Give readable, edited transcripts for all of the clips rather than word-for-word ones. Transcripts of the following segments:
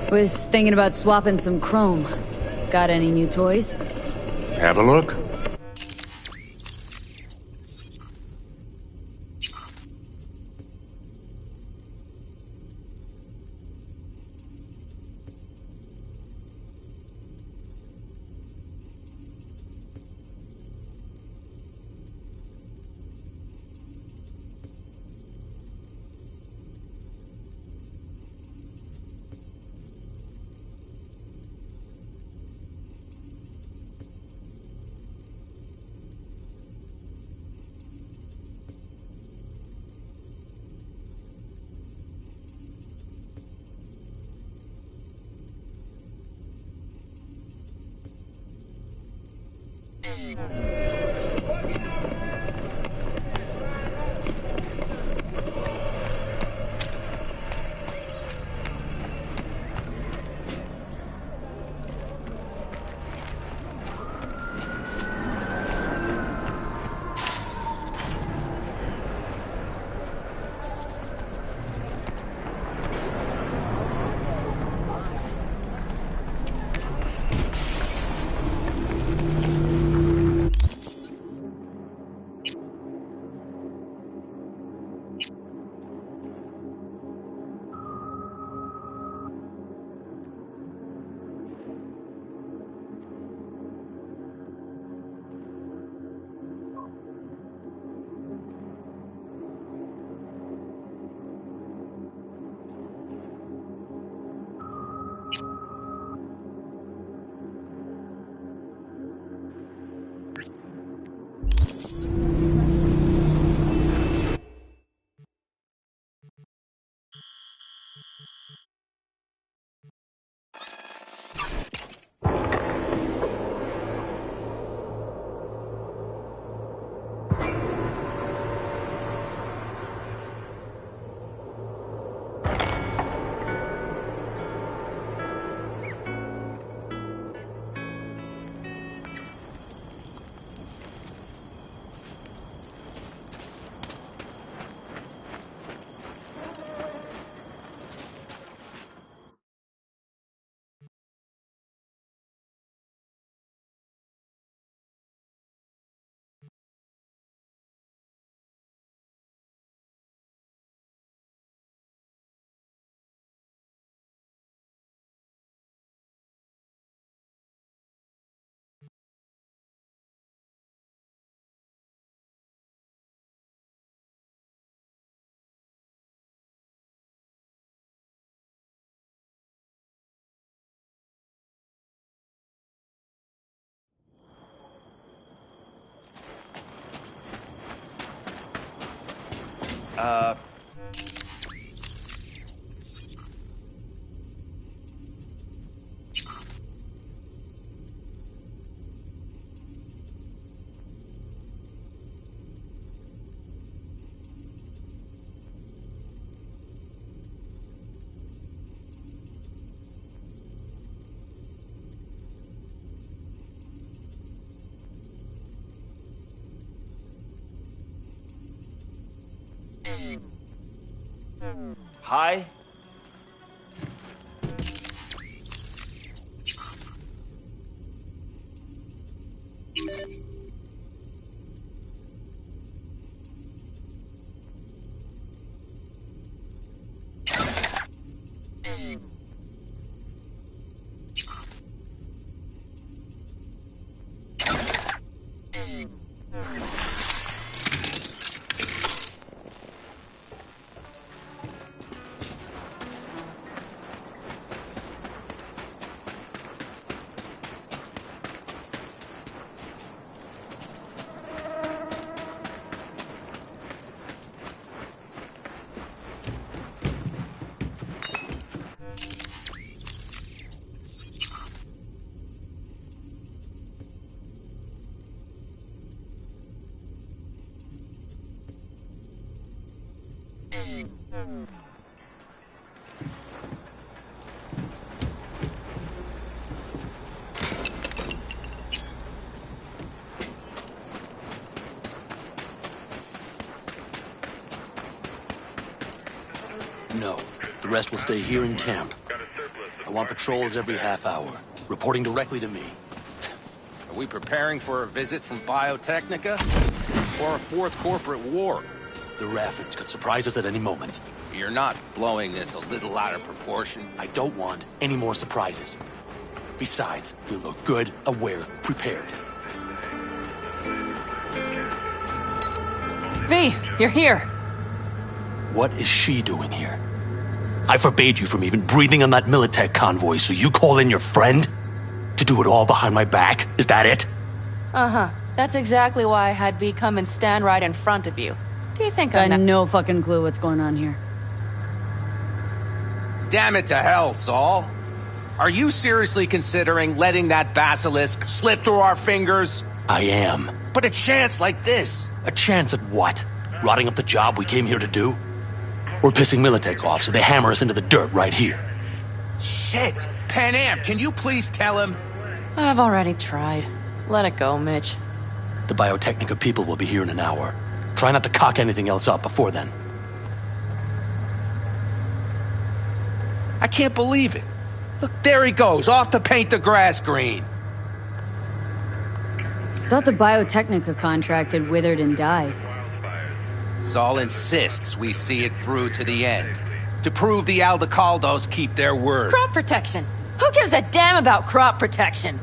Was thinking about swapping some chrome. Got any new toys? Have a look. Hi. No. The rest will stay here in camp. I want patrols every half hour, reporting directly to me. Are we preparing for a visit from Biotechnica? Or a fourth corporate war? The Raffins could surprise us at any moment. You're not blowing this a little out of proportion. I don't want any more surprises. Besides, we look good, aware, prepared. V, you're here. What is she doing here? I forbade you from even breathing on that Militech convoy, so you call in your friend? To do it all behind my back? Is that it? Uh-huh. That's exactly why I had V come and stand right in front of you. Do you think Got no fucking clue what's going on here. Damn it to hell, Saul. Are you seriously considering letting that basilisk slip through our fingers? I am. But a chance like this? A chance at what? Rotting up the job we came here to do? We're pissing Militech off, so they hammer us into the dirt right here. Shit! Pan Am, can you please tell him? I've already tried. Let it go, Mitch. The Biotechnica people will be here in an hour. Try not to cock anything else up before then. I can't believe it. Look, there he goes, off to paint the grass green. Thought the Biotechnica contract had withered and died. Saul insists we see it through to the end. To prove the Aldecaldos keep their word. Crop protection! Who gives a damn about crop protection?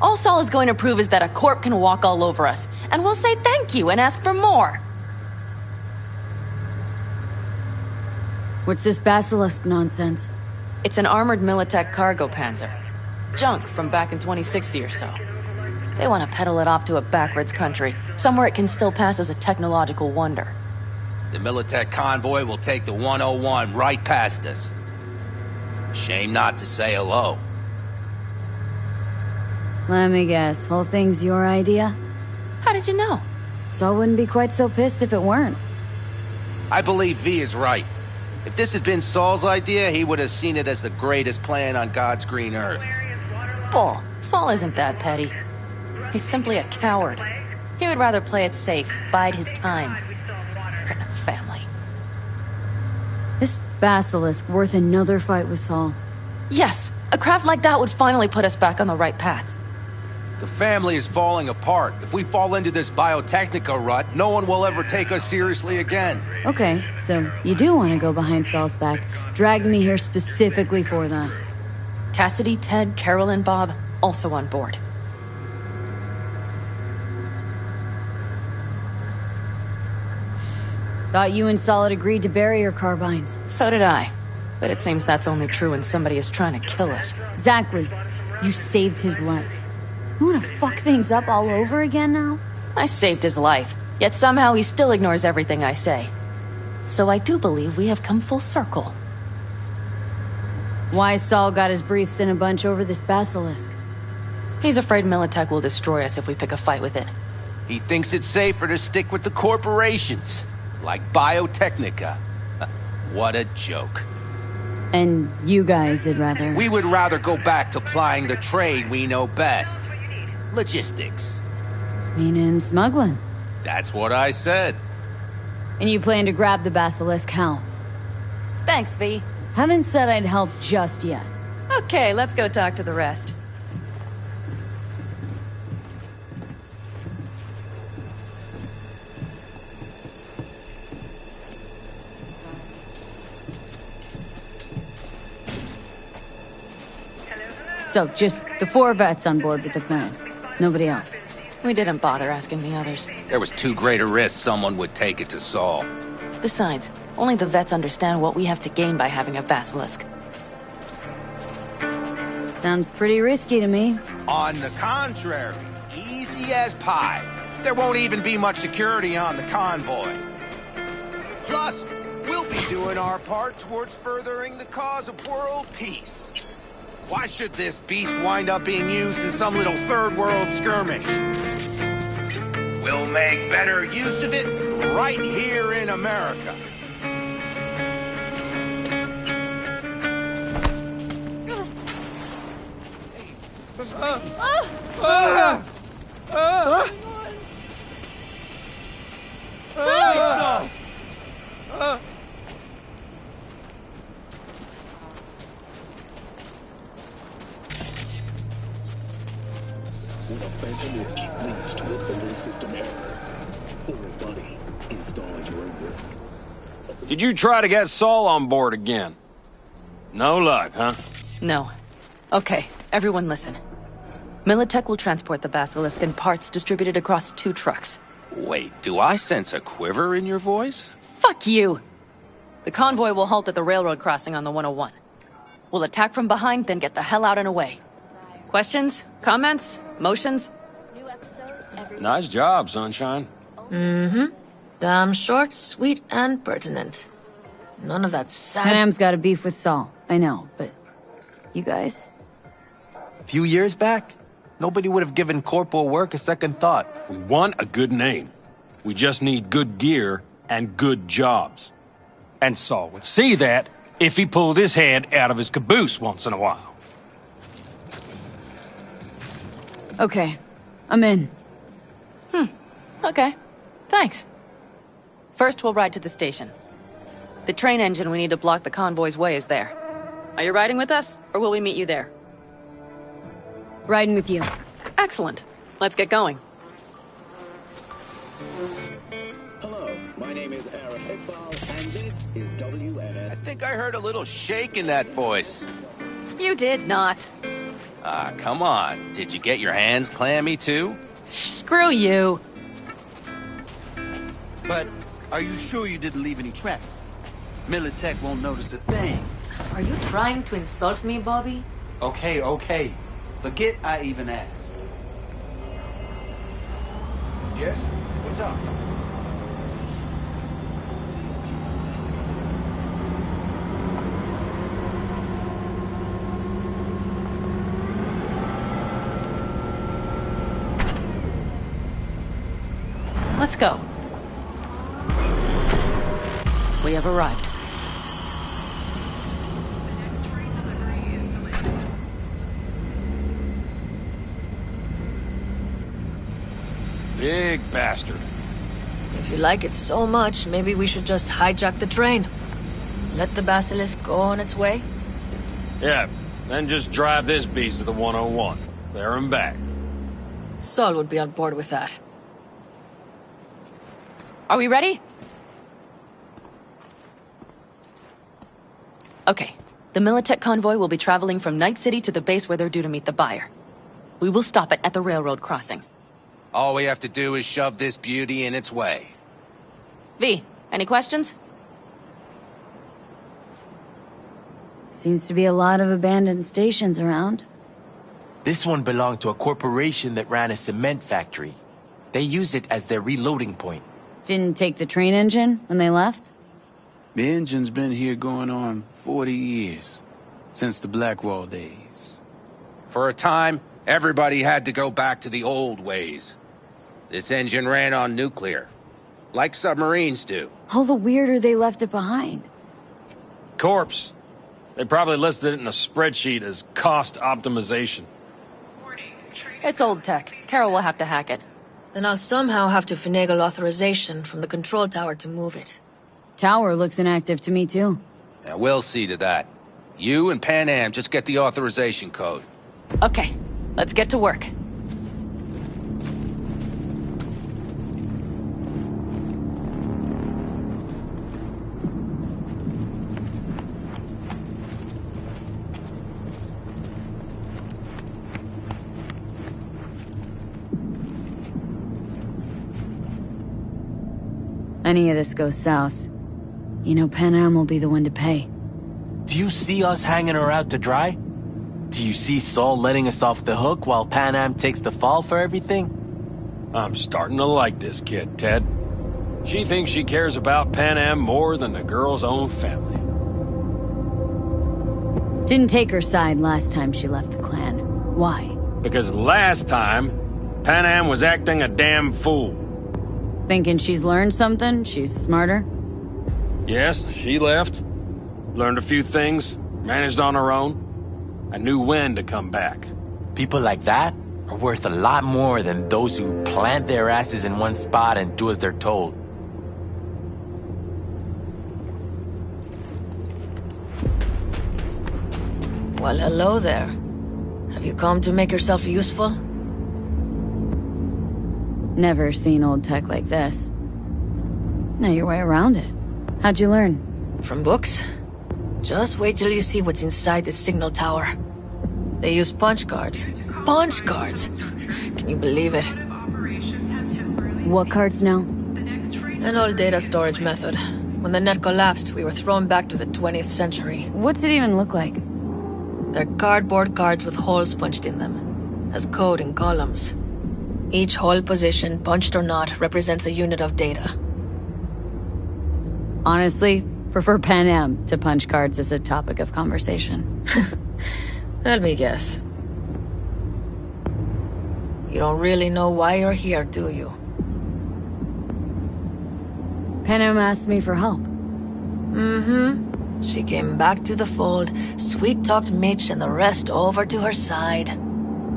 All Saul is going to prove is that a corp can walk all over us, and we'll say thank you and ask for more. What's this basilisk nonsense? It's an armored Militech cargo panzer. Junk from back in 2060 or so. They want to peddle it off to a backwards country, somewhere it can still pass as a technological wonder. The Militech convoy will take the 101 right past us. Shame not to say hello. Let me guess, whole thing's your idea? How did you know? Saul wouldn't be quite so pissed if it weren't. I believe V is right. If this had been Saul's idea, he would have seen it as the greatest plan on God's green earth. Bull, Saul isn't that petty. He's simply a coward. He would rather play it safe, bide his time. For the family. This basilisk worth another fight with Saul? Yes, a craft like that would finally put us back on the right path. The family is falling apart. If we fall into this Biotechnica rut, no one will ever take us seriously again. Okay, so you do want to go behind Saul's back. Dragged me here specifically for that. Cassidy, Ted, Carol, and Bob also on board. Thought you and Saul had agreed to bury your carbines. So did I. But it seems that's only true when somebody is trying to kill us. Exactly. You saved his life. You want to fuck things up all over again now? I saved his life, yet somehow he still ignores everything I say. So I do believe we have come full circle. Why Saul got his briefs in a bunch over this basilisk? He's afraid Militech will destroy us if we pick a fight with it. He thinks it's safer to stick with the corporations, like Biotechnica. What a joke. And you guys would rather... We would rather go back to plying the trade we know best. Logistics. Meaning smuggling. That's what I said. And you plan to grab the basilisk how? Thanks, V. Haven't said I'd help just yet. Okay, let's go talk to the rest. So, just the 4 vets on board with the plan. Nobody else. We didn't bother asking the others. There was too great a risk someone would take it to Saul. Besides, only the vets understand what we have to gain by having a basilisk. Sounds pretty risky to me. On the contrary, easy as pie. There won't even be much security on the convoy. Plus, we'll be doing our part towards furthering the cause of world peace. Why should this beast wind up being used in some little third world skirmish? We'll make better use of it right here in America. Did you try to get Saul on board again? No luck, huh? No. Okay, everyone listen. Militech will transport the Basilisk in parts distributed across 2 trucks. Wait, do I sense a quiver in your voice? Fuck you! The convoy will halt at the railroad crossing on the 101. We'll attack from behind, then get the hell out and away. Questions? Comments? Motions? Nice job, Sunshine. Damn short, sweet, and pertinent. None of that sad... Panam's got a beef with Saul. I know, but... You guys? A few years back, nobody would have given corporal work a second thought. We want a good name. We just need good gear and good jobs. And Saul would see that if he pulled his head out of his caboose once in a while. Okay, I'm in. Okay. Thanks. First, we'll ride to the station. The train engine we need to block the convoy's way is there. Are you riding with us, or will we meet you there? Riding with you. Excellent. Let's get going. Hello, my name is Aaron Iqbal, and this is WNS. I think I heard a little shake in that voice. You did not. Ah, come on. Did you get your hands clammy, too? Screw you. But are you sure you didn't leave any tracks? Militech won't notice a thing. Are you trying to insult me, Bobby? Okay. Forget I even asked. Jess, what's up? Let's go. We have arrived. Big bastard. If you like it so much, maybe we should just hijack the train. Let the Basilisk go on its way. Yeah, then just drive this beast to the 101. There and back. Saul would be on board with that. Are we ready? Okay. The Militech convoy will be traveling from Night City to the base where they're due to meet the buyer. We will stop it at the railroad crossing. All we have to do is shove this beauty in its way. V, any questions? Seems to be a lot of abandoned stations around. This one belonged to a corporation that ran a cement factory. They used it as their reloading point. Didn't take the train engine when they left? The engine's been here going on 40 years. Since the Blackwall days. For a time, everybody had to go back to the old ways. This engine ran on nuclear, like submarines do. All the weirder they left it behind. Corpse. They probably listed it in a spreadsheet as cost optimization. It's old tech. Carol will have to hack it. Then I'll somehow have to finagle authorization from the control tower to move it. Tower looks inactive to me, too. Yeah, we'll see to that. You and Pan Am just get the authorization code. Okay, let's get to work. Any of this goes south, you know Pan Am will be the one to pay. Do you see us hanging her out to dry? Do you see Saul letting us off the hook while Pan Am takes the fall for everything? I'm starting to like this kid, Ted. She thinks she cares about Pan Am more than the girl's own family. Didn't take her side last time she left the clan. Why? Because last time, Pan Am was acting a damn fool. Thinking she's learned something? She's smarter? Yes, she left. Learned a few things, managed on her own. I knew when to come back. People like that are worth a lot more than those who plant their asses in one spot and do as they're told. Well, hello there. Have you come to make yourself useful? Never seen old tech like this. Know your way around it. How'd you learn? From books? Just wait till you see what's inside the signal tower. They use punch cards. Punch cards! Can you believe it? What cards now? An old data storage method. When the net collapsed, we were thrown back to the 20th century. What's it even look like? They're cardboard cards with holes punched in them, as code in columns. Each hole position, punched or not, represents a unit of data. Honestly, prefer Pan Am to punch cards as a topic of conversation. Let me guess. You don't really know why you're here, do you? Pan Am asked me for help. Mm-hmm. She came back to the fold, sweet-talked Mitch and the rest over to her side.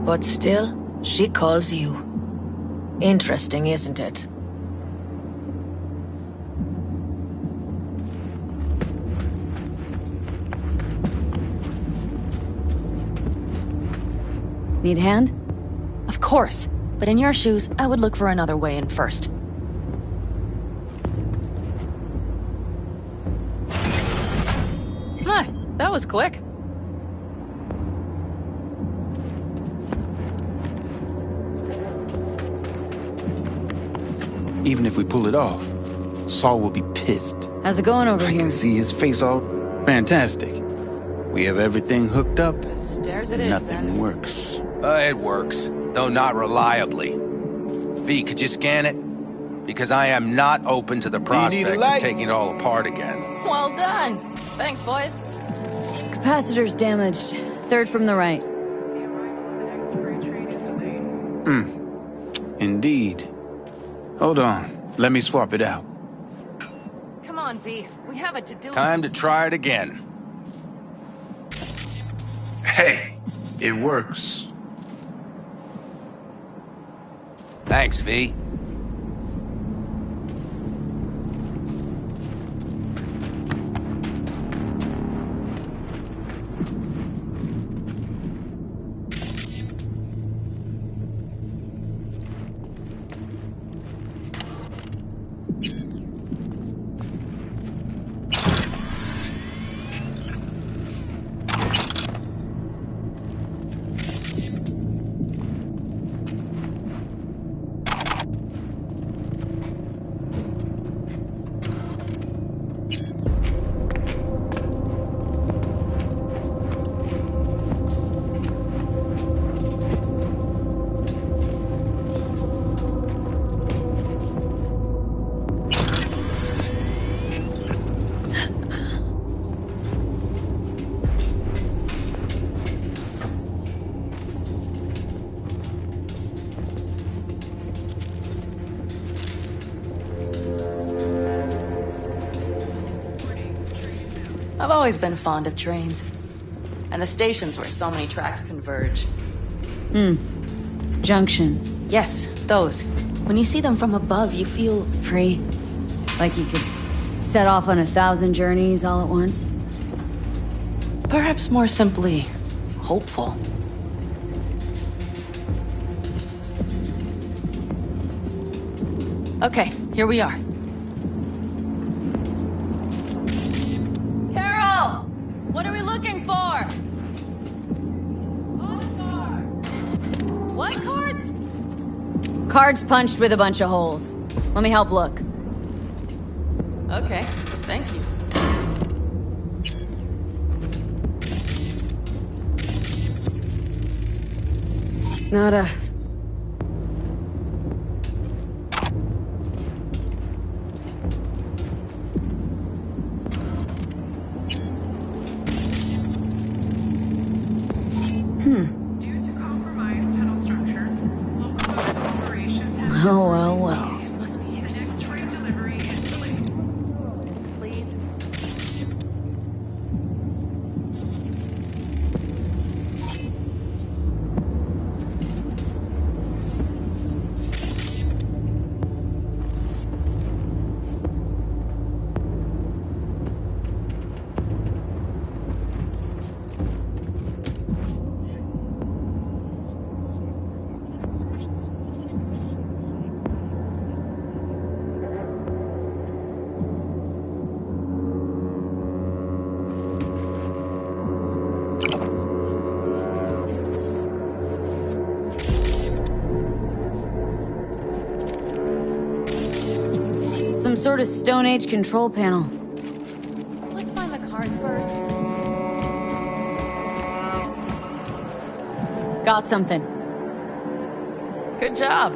But still, she calls you. Interesting, isn't it? Need a hand? Of course. But in your shoes, I would look for another way in first. Hi, that was quick. Even if we pull it off, Saul will be pissed. How's it going over I here? can see his face all fantastic. We have everything hooked up, Stairs it and is, nothing then. works. It works, though not reliably. V, could you scan it? Because I am not open to the prospect of taking it all apart again. Well done. Thanks, boys. Capacitor's damaged. Third from the right. Indeed. Hold on. Let me swap it out. Come on, V. We have a to-do Time to try it again. Hey, it works. Thanks, V. I've always been fond of trains. And the stations where so many tracks converge. Junctions. Yes, those. When you see them from above, you feel Free. Like you could set off on 1,000 journeys all at once. perhaps more simply hopeful. Okay, here we are. Carol! What are we looking for? What cards? Cards punched with a bunch of holes. Let me help look. Okay, thank you. Nada. Oh, well, well. It must be here somewhere. Please. sort of Stone Age control panel. Let's find the cards first. Got something. Good job.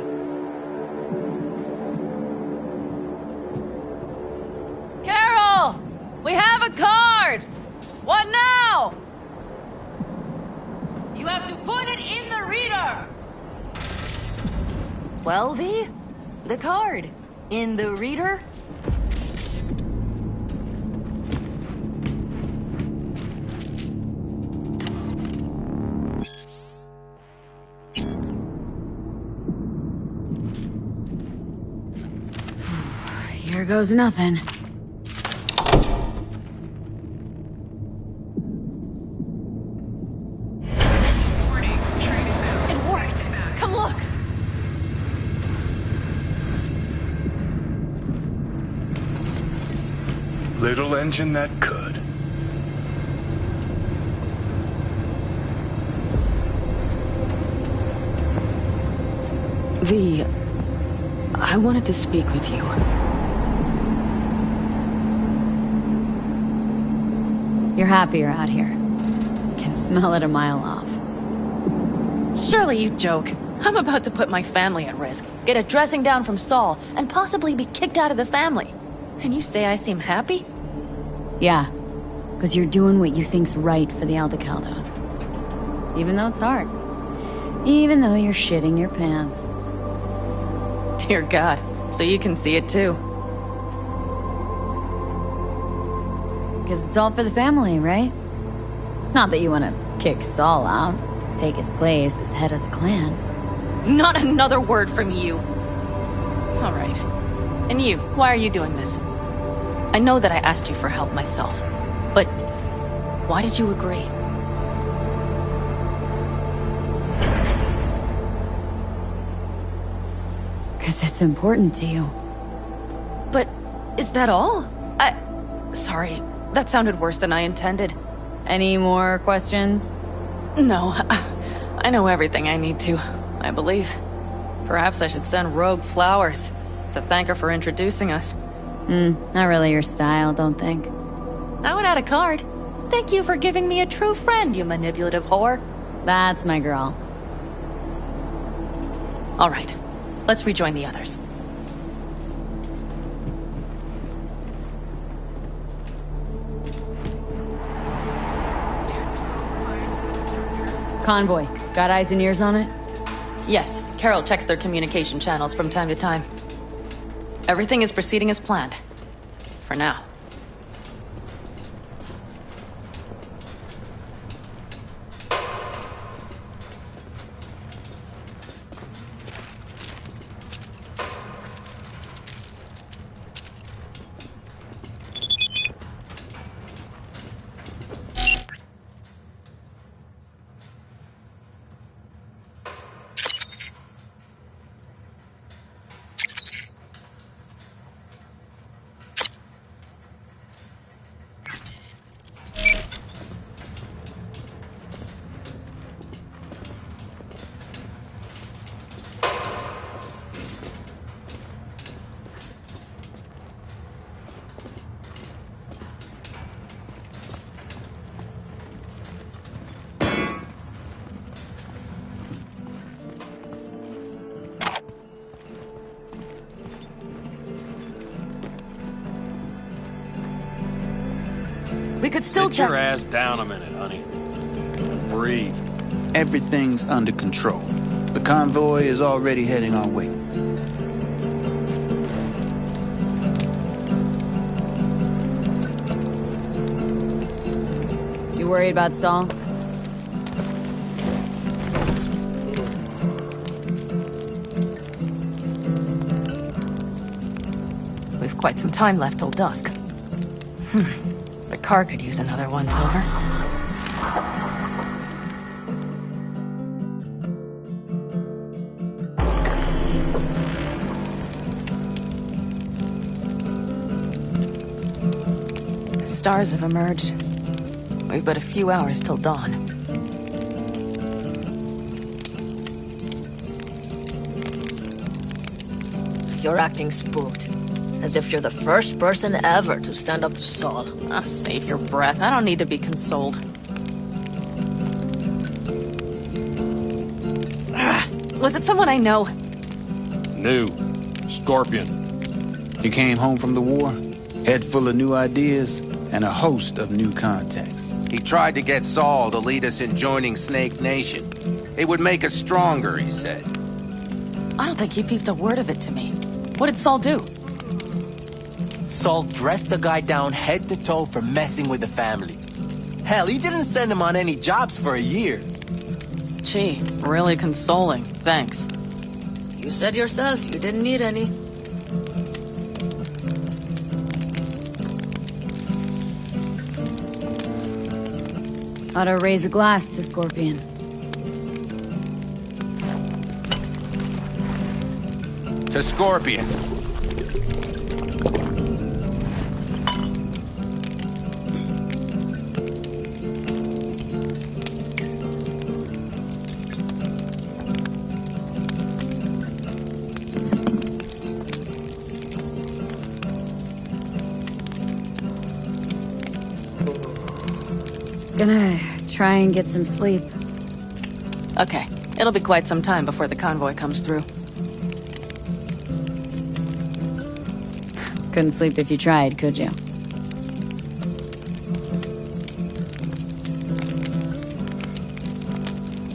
Carol! We have a card! What now? You have to put it in the reader! Well, V? The card. In the reader? Here goes nothing. It worked! Come look! Little engine that could. V, I wanted to speak with you. You're happier out here. Can smell it a mile off. Surely you joke. I'm about to put my family at risk, get a dressing down from Saul, and possibly be kicked out of the family. And you say I seem happy? Yeah, because you're doing what you think's right for the Aldecaldos. Even though it's hard. Even though you're shitting your pants. Dear God, so you can see it too. Because it's all for the family, right? Not that you want to kick Saul out, take his place as head of the clan. Not another word from you. All right. And you, why are you doing this? I know that I asked you for help myself, but why did you agree? Because it's important to you. But is that all? Sorry, that sounded worse than I intended. Any more questions? No, I know everything I need to, I believe. Perhaps I should send Rogue flowers to thank her for introducing us. Not really your style, don't think. I would add a card. Thank you for giving me a true friend, you manipulative whore. That's my girl. All right, let's rejoin the others. Convoy, got eyes and ears on it? Yes, Carol checks their communication channels from time to time. Everything is proceeding as planned. For now. We could still Sit check. your ass down a minute, honey. Breathe. Everything's under control. The convoy is already heading our way. You worried about Saul? We've quite some time left till dusk. The car could use another once-over. The stars have emerged. We've but a few hours till dawn. You're acting spooked. as if you're the first person ever to stand up to Saul. Oh, save your breath. I don't need to be consoled. Was it someone I know? New. Scorpion. He came home from the war, head full of new ideas, and a host of new contacts. He tried to get Saul to lead us in joining Snake Nation. It would make us stronger, he said. I don't think he peeped a word of it to me. What did Saul do? Saul dressed the guy down head to toe for messing with the family. Hell, he didn't send him on any jobs for a year. Gee, really consoling. Thanks. You said yourself you didn't need any. Ought to raise a glass to Scorpion. To Scorpion. Gonna try and get some sleep. Okay, it'll be quite some time before the convoy comes through. Couldn't sleep if you tried, could you?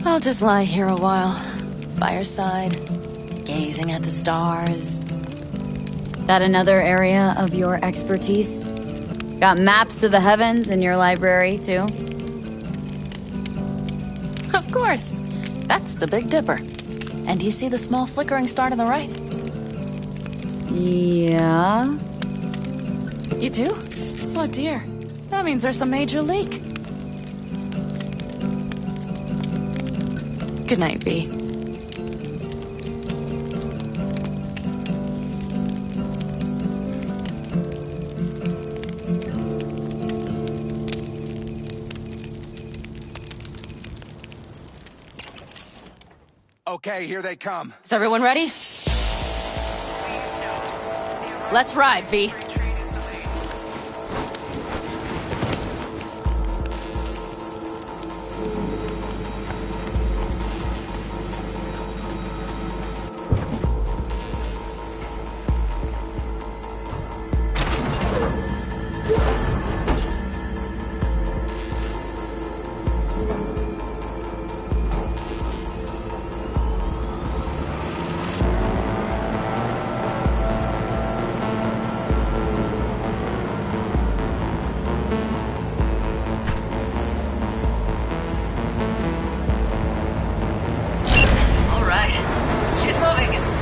I'll just lie here a while, by your side, gazing at the stars. That another area of your expertise? Got maps of the heavens in your library, too? Of course. That's the Big Dipper. And do you see the small flickering star to the right? Yeah. You do? Oh dear. That means there's a major leak. Good night, V. Okay, here they come. Is everyone ready? Let's ride, V.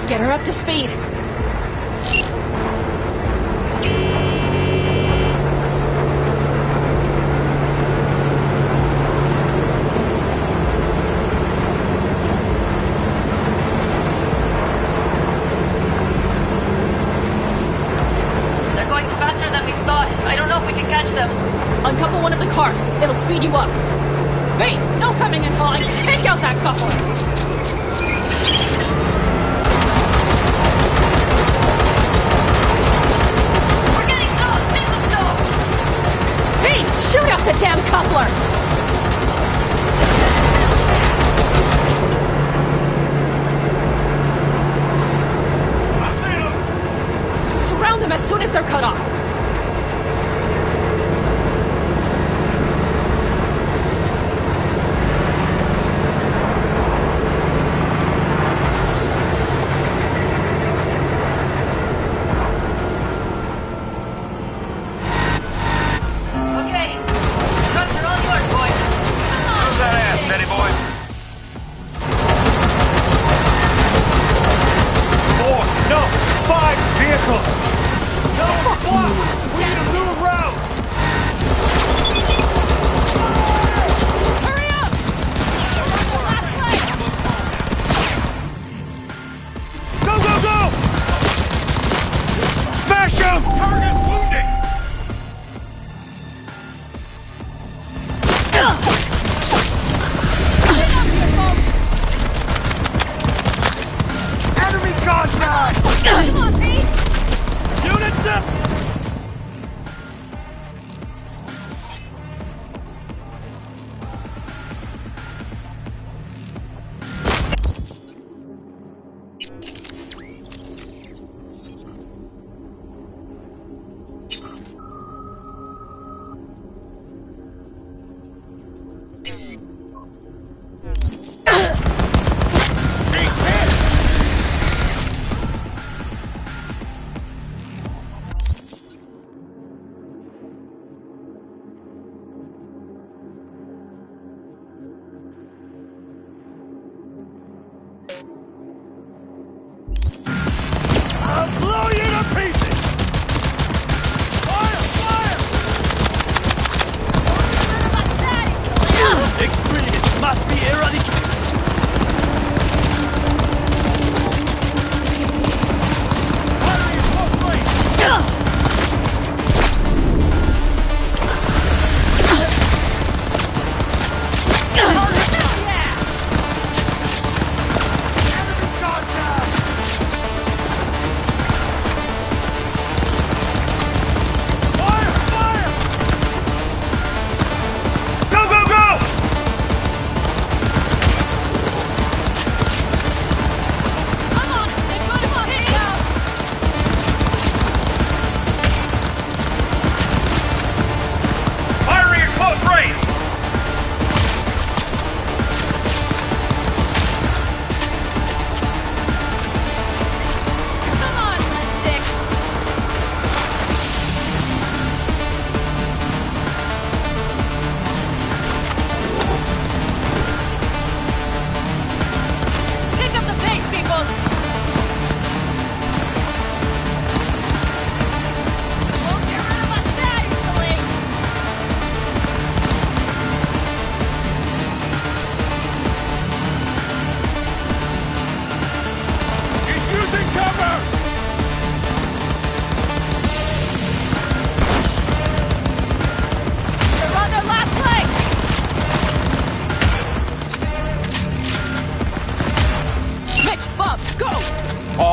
Get her up to speed. They're going faster than we thought. I don't know if we can catch them. Uncouple one of the cars. It'll speed you up. V, no coming and hauling. Take out that coupler. Shoot up the damn coupler! Surround them as soon as they're cut off. Enemy contact! Come on, Pete! Unit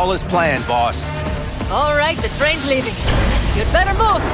all as planned, boss. All right, the train's leaving. You'd better move.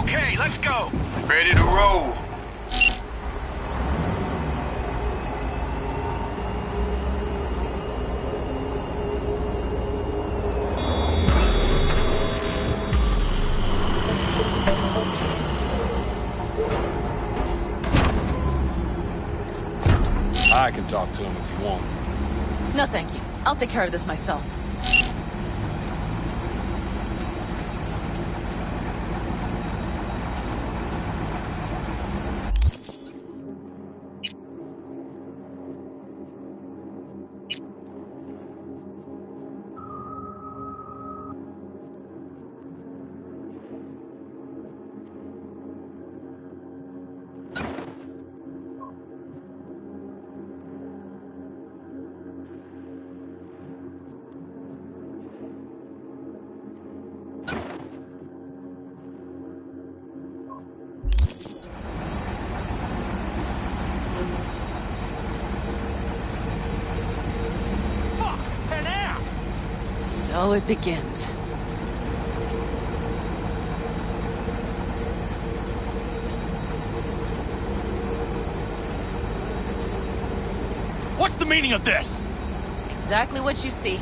Okay, let's go. Ready to roll. I can talk to him if you want. No, thank you. I'll take care of this myself. So it begins. What's the meaning of this? Exactly what you see.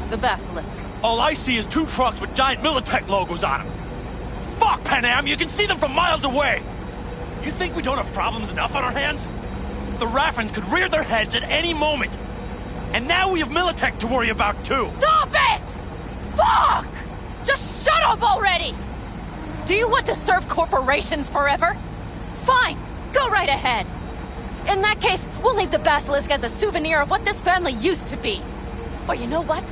The basilisk. All I see is 2 trucks with giant Militech logos on them. Fuck, Panam, you can see them from miles away! You think we don't have problems enough on our hands? The Raffens could rear their heads at any moment. And now we have Militech to worry about, too! Stop it! Fuck! Just shut up already! Do you want to serve corporations forever? Fine, go right ahead. In that case, we'll leave the basilisk as a souvenir of what this family used to be. Or you know what?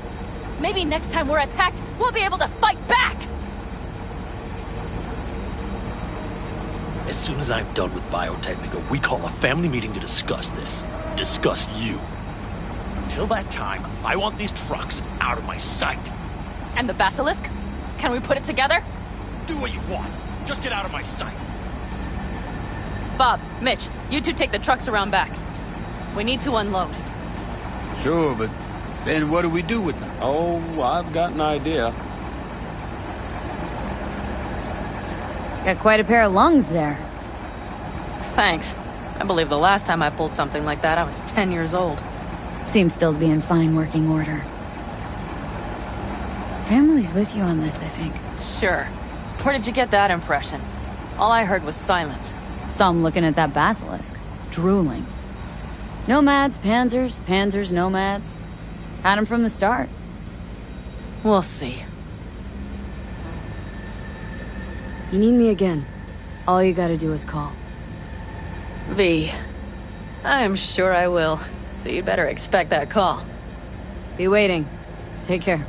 Maybe next time we're attacked, we'll be able to fight back! As soon as I'm done with Biotechnica, we call a family meeting to discuss this. Discuss you. Until that time, I want these trucks out of my sight. And the basilisk? Can we put it together? Do what you want. Just get out of my sight. Bob, Mitch, you two take the trucks around back. We need to unload. Sure, but then what do we do with them? Oh, I've got an idea. Got quite a pair of lungs there. Thanks. I believe the last time I pulled something like that, I was 10 years old. Seems still to be in fine working order. Family's with you on this, I think. Sure. Where did you get that impression? All I heard was silence. Saw him looking at that basilisk, drooling. Nomads, panzers, panzers, nomads. Had him from the start. We'll see. You need me again. All you gotta do is call. V. I'm sure I will. So you'd better expect that call. Be waiting. Take care.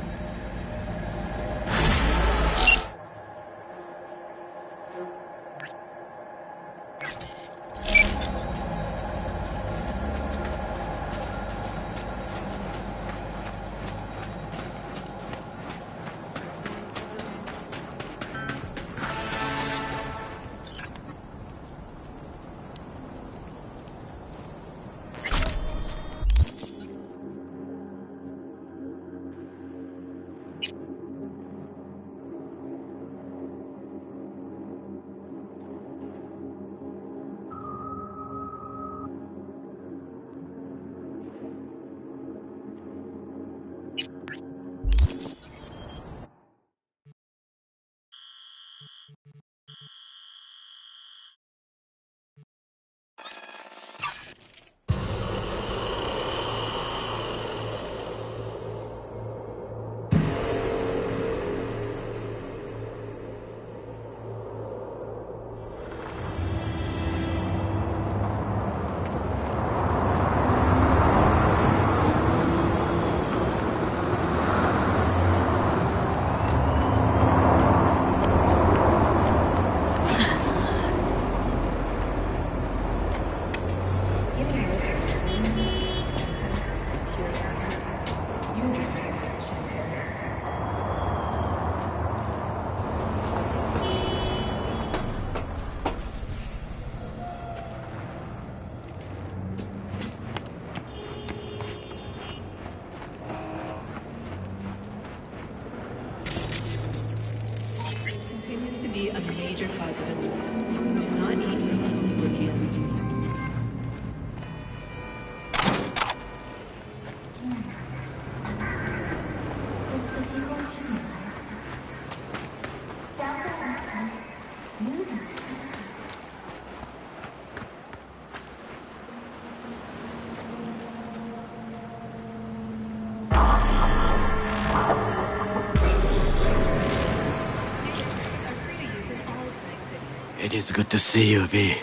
It is good to see you, V.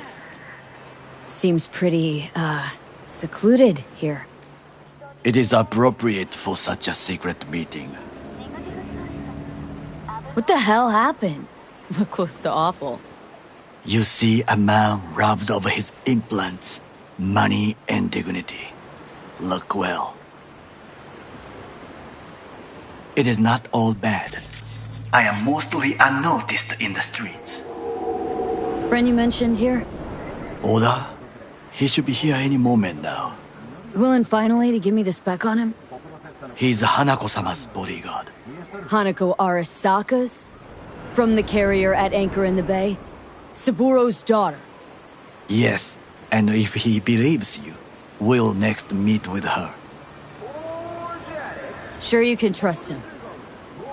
Seems pretty, secluded here. It is appropriate for such a secret meeting. What the hell happened? Look close to awful. You see a man robbed of his implants, money and dignity. Look well. It is not all bad. I am mostly unnoticed in the streets. Friend you mentioned here? Oda? He should be here any moment now. Willing finally to give me the spec on him? He's Hanako-sama's bodyguard. Hanako Arasaka's? From the carrier at anchor in the bay? Saburo's daughter? Yes, and if he believes you, we'll next meet with her. Sure you can trust him?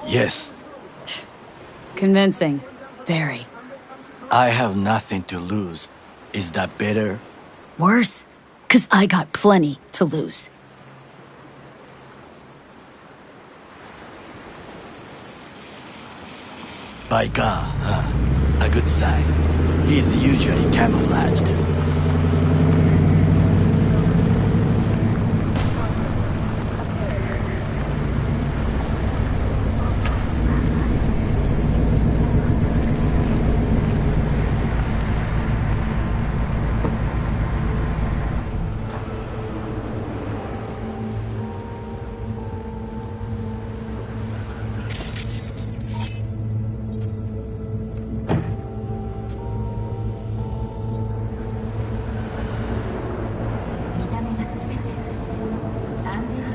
Yes. Convincing. Very. I have nothing to lose. Is that better? Worse? 'Cause I got plenty to lose. By God, huh? A good sign. He is usually camouflaged.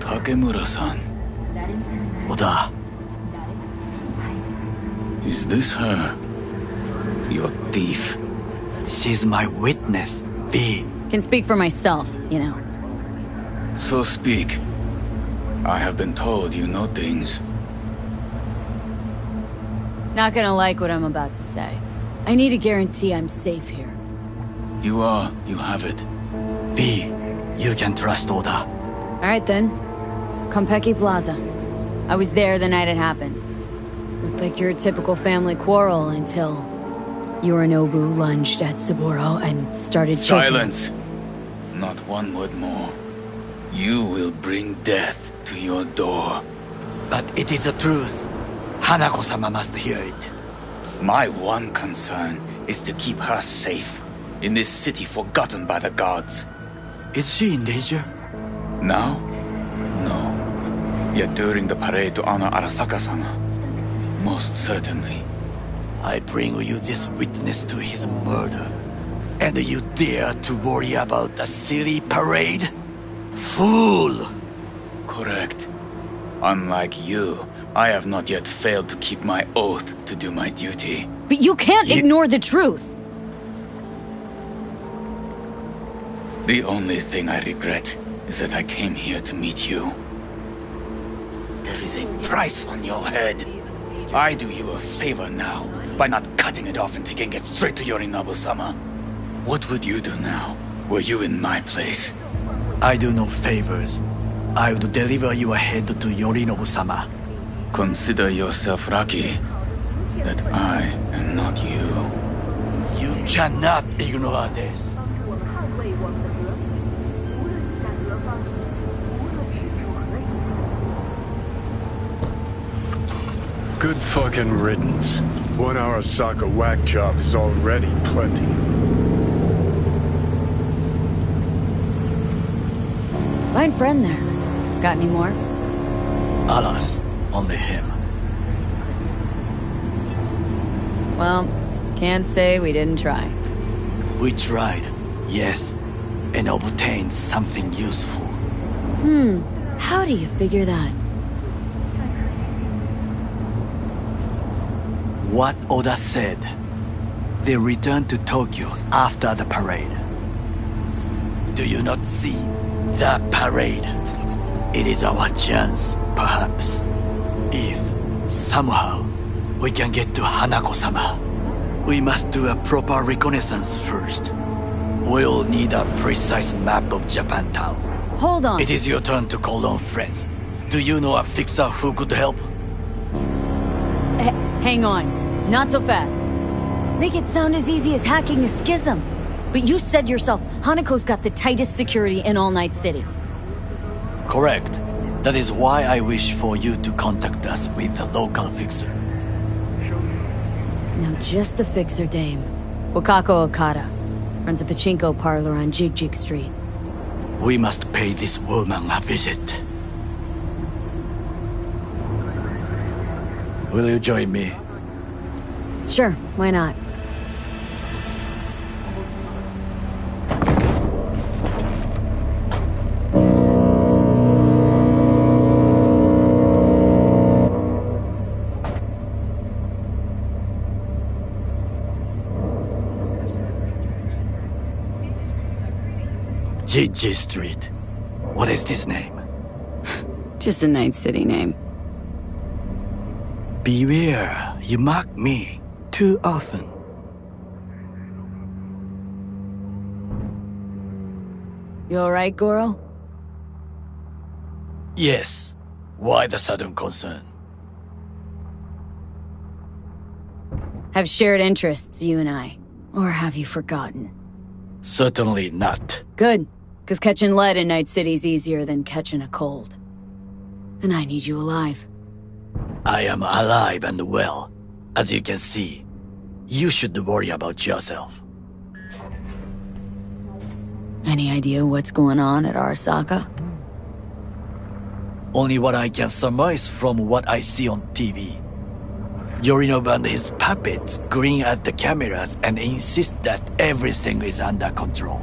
Takemura-san. Oda. Is this her? Your thief? She's my witness, V. Can speak for myself, you know. So speak. I have been told you know things. Not gonna like what I'm about to say. I need a guarantee I'm safe here. You have it. V, you can trust Oda. Alright then. Konpeki Plaza. I was there the night it happened. Looked like your typical family quarrel until Yorinobu lunged at Saburo and started choking. Silence! Not one word more. You will bring death to your door. But it is the truth. Hanako-sama must hear it. My one concern is to keep her safe in this city forgotten by the gods. Is she in danger? Now? No. Yet during the parade to honor Arasaka-sama, most certainly. I bring you this witness to his murder, and you dare to worry about a silly parade? Fool! Correct. Unlike you, I have not yet failed to keep my oath to do my duty. But you can't ignore the truth! The only thing I regret is that I came here to meet you. There is a price on your head. I do you a favor now, by not cutting it off and taking it straight to Yorinobu-sama. What would you do now, were you in my place? I do no favors. I would deliver your head to Yorinobu-sama. Consider yourself lucky that I am not you. You cannot ignore this. Good fucking riddance. One Arasaka whack job is already plenty. Fine friend there. Got any more? Alas, only him. Well, can't say we didn't try. We tried, yes, and obtained something useful. How do you figure that? What Oda said. They returned to Tokyo after the parade. Do you not see that parade? It is our chance, perhaps. If, somehow, we can get to Hanako-sama. We must do a proper reconnaissance first. We'll need a precise map of Japantown. Hold on. It is your turn to call on friends. Do you know a fixer who could help? Hang on. Not so fast. Make it sound as easy as hacking a schism. But you said yourself, Hanako's got the tightest security in all Night City. Correct. That is why I wish for you to contact us with the local fixer. No, just the fixer dame. Wakako Okada. Runs a pachinko parlor on Jig Street. We must pay this woman a visit. Will you join me? Sure, why not? Jig Street. What is this name? Just a Night City name. Beware, you mock me too often. You alright, Goro? Yes. Why the sudden concern? Have shared interests, you and I. Or have you forgotten? Certainly not. Good, because catching lead in Night City's easier than catching a cold. And I need you alive. I am alive and well. As you can see, you should worry about yourself. Any idea what's going on at Arasaka? Only what I can surmise from what I see on TV. Yorinobu and his puppets grin at the cameras and insist that everything is under control.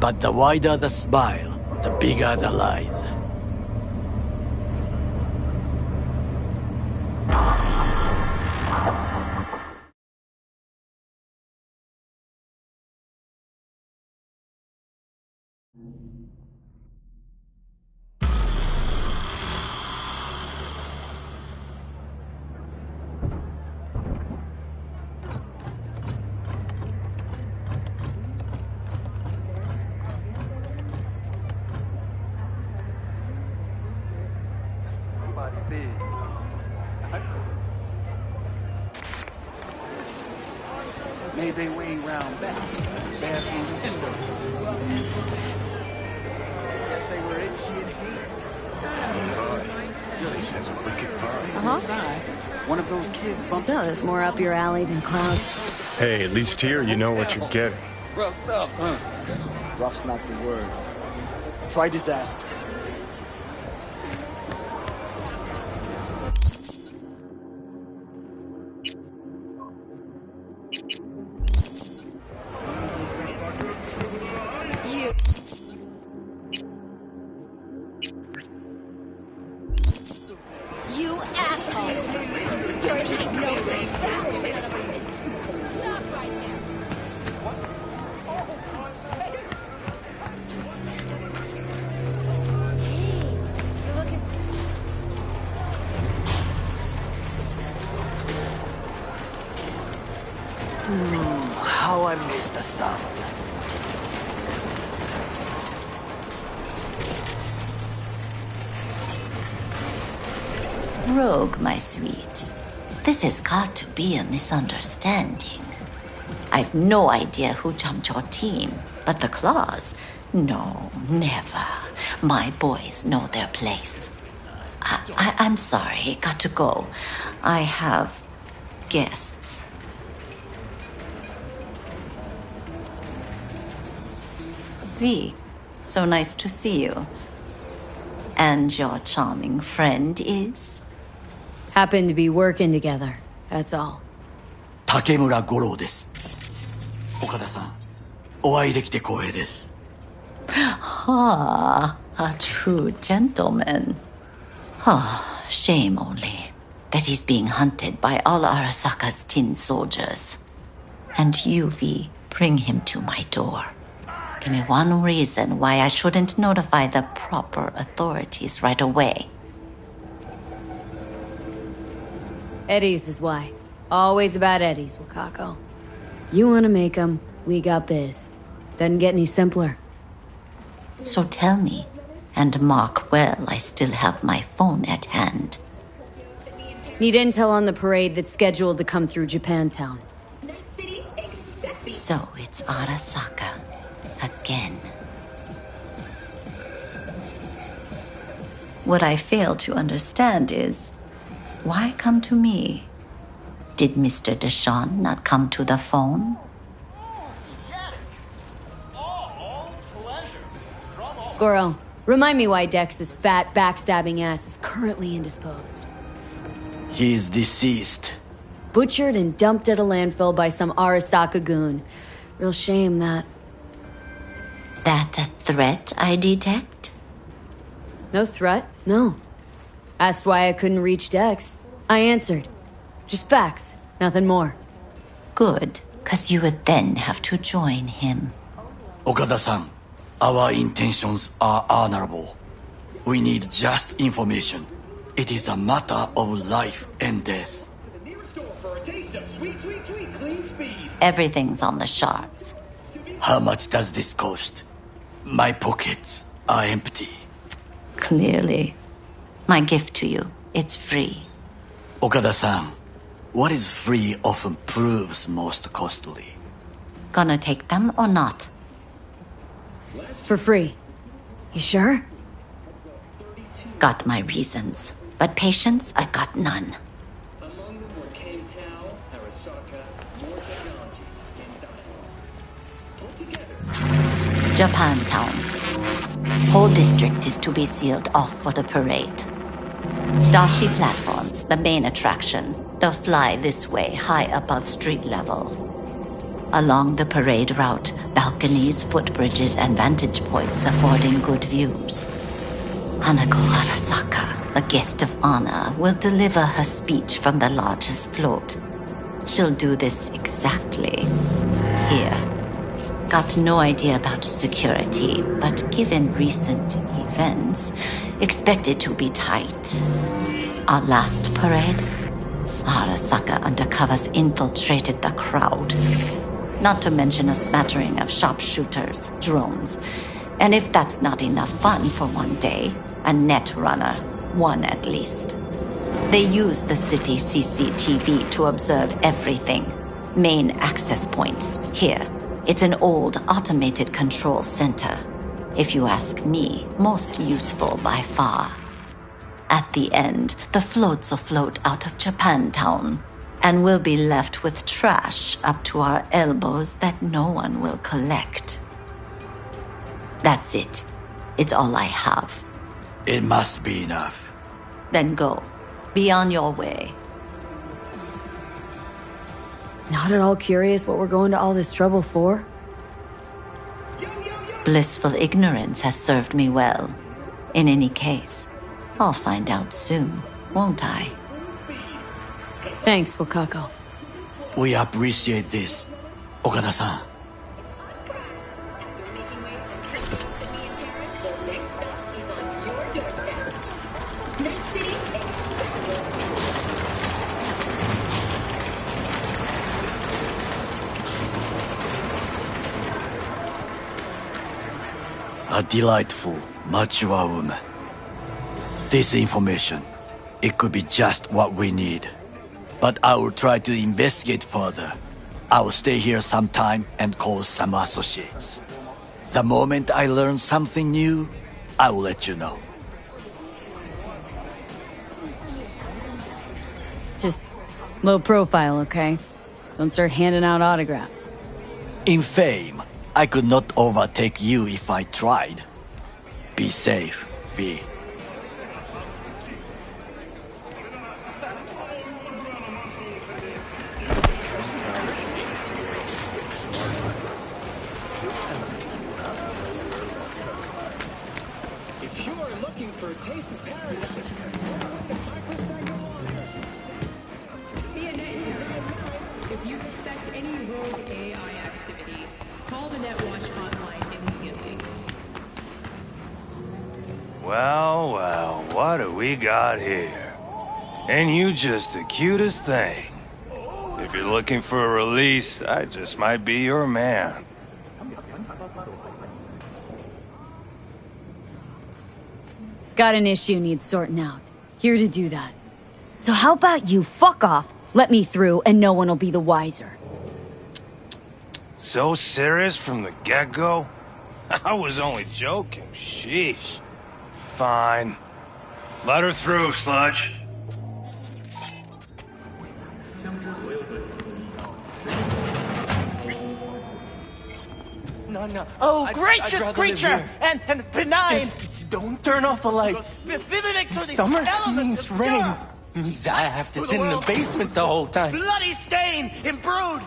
But the wider the smile, the bigger the lies. Made their way round back. Bathroom window. Guess they were itchy and heat. Really says a wicked vibe. Inside, one of those kids bumped. So there's more up your alley than clouds. Hey, at least here you know what you're getting. Rough stuff, huh? Rough's not the word. Try disaster. You asshole! Dirty, ignorant bastard! Stop right there! Hey, you're looking... How I miss the sound. Rogue, my sweet. This has got to be a misunderstanding. I've no idea who jumped your team, but the claws? No, never. My boys know their place. I'm sorry, got to go. I have guests. V, so nice to see you. And your charming friend is? Happen to be working together, that's all. Takemura Goro です。岡田さん、お会いできて光栄です。Ah, a true gentleman. Ah, shame only that he's being hunted by all Arasaka's tin soldiers. And you, V, bring him to my door. Give me one reason why I shouldn't notify the proper authorities right away. Eddie's is why. Always about Eddie's, Wakako. You wanna make 'em, we got biz. Doesn't get any simpler. So tell me, and mark well I still have my phone at hand. Need intel on the parade that's scheduled to come through Japantown. Night City So it's Arasaka again. What I fail to understand is, why come to me? Did Mr. Deshawn not come to the phone? Goro, remind me why Dex's fat, backstabbing ass is currently indisposed. He is deceased. Butchered and dumped at a landfill by some Arasaka goon. Real shame that. That a threat I detect? No threat, no. Asked why I couldn't reach Dex. I answered. Just facts, nothing more. Good, 'cause you would then have to join him. Okada-san, our intentions are honorable. We need just information. It is a matter of life and death. Everything's on the shards. How much does this cost? My pockets are empty. Clearly. My gift to you, it's free. Okada-san, what is free often proves most costly. Gonna take them or not? For free. You sure? Got my reasons, but patience, I got none. Japantown. Whole district is to be sealed off for the parade. Dashi platforms, the main attraction. They'll fly this way, high above street level. Along the parade route, balconies, footbridges, and vantage points affording good views. Hanako Arasaka, the guest of honor, will deliver her speech from the largest float. She'll do this exactly here. Got no idea about security, but given recent events, expect it to be tight. Our last parade, Arasaka undercovers infiltrated the crowd. Not to mention a smattering of sharpshooters, drones, and if that's not enough fun for one day, a net runner, one at least. They use the city CCTV to observe everything. Main access point, here. It's an old automated control center. If you ask me, most useful by far. At the end, the floats will float out of Japantown, and we'll be left with trash up to our elbows that no one will collect. That's it. It's all I have. It must be enough. Then go. Be on your way. Not at all curious what we're going to all this trouble for? Blissful ignorance has served me well. In any case, I'll find out soon, won't I? Thanks, Wakako. We appreciate this, Okada-san. A delightful, mature woman. This information, it could be just what we need. But I will try to investigate further. I will stay here some time and call some associates. The moment I learn something new, I will let you know. Just low profile, okay? Don't start handing out autographs. In fame, I could not overtake you if I tried. Be safe, V. If you are looking for a taste of paradise, If you suspect any rogue AI activity, call the NetWatch hotline immediately. Well, well, what do we got here? Ain't you just the cutest thing? If you're looking for a release, I just might be your man. Got an issue needs sorting out. Here to do that. So how about you fuck off, let me through, and no one will be the wiser. So serious from the get-go? I was only joking. Sheesh. Fine. Let her through, Sludge. No. Oh, I'd gracious rather creature! live here. And benign! Just don't turn off the lights. Visiting to the Summer elements means of rain. God. Means I have to For the sit in the world. basement the whole time. Bloody stain, imbrued!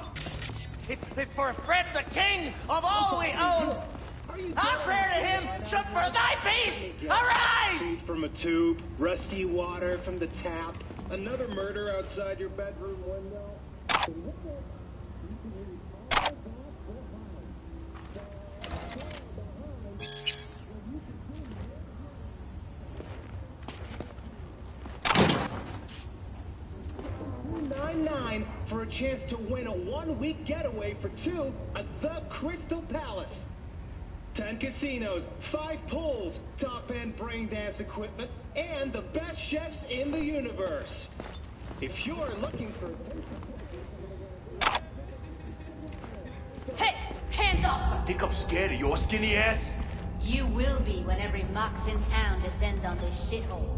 If for Fred the king of all we own, our prayer to him should for thy peace arise! Feed from a tube, rusty water from the tap, another murder outside your bedroom window. 9 for a chance to win a one-week getaway for two at the Crystal Palace. 10 casinos, 5 pools, top-end brain dance equipment, and the best chefs in the universe. If you're looking for... Hey, hands off! Think I'm scared of your skinny ass? You will be when every mox in town descends on this shithole.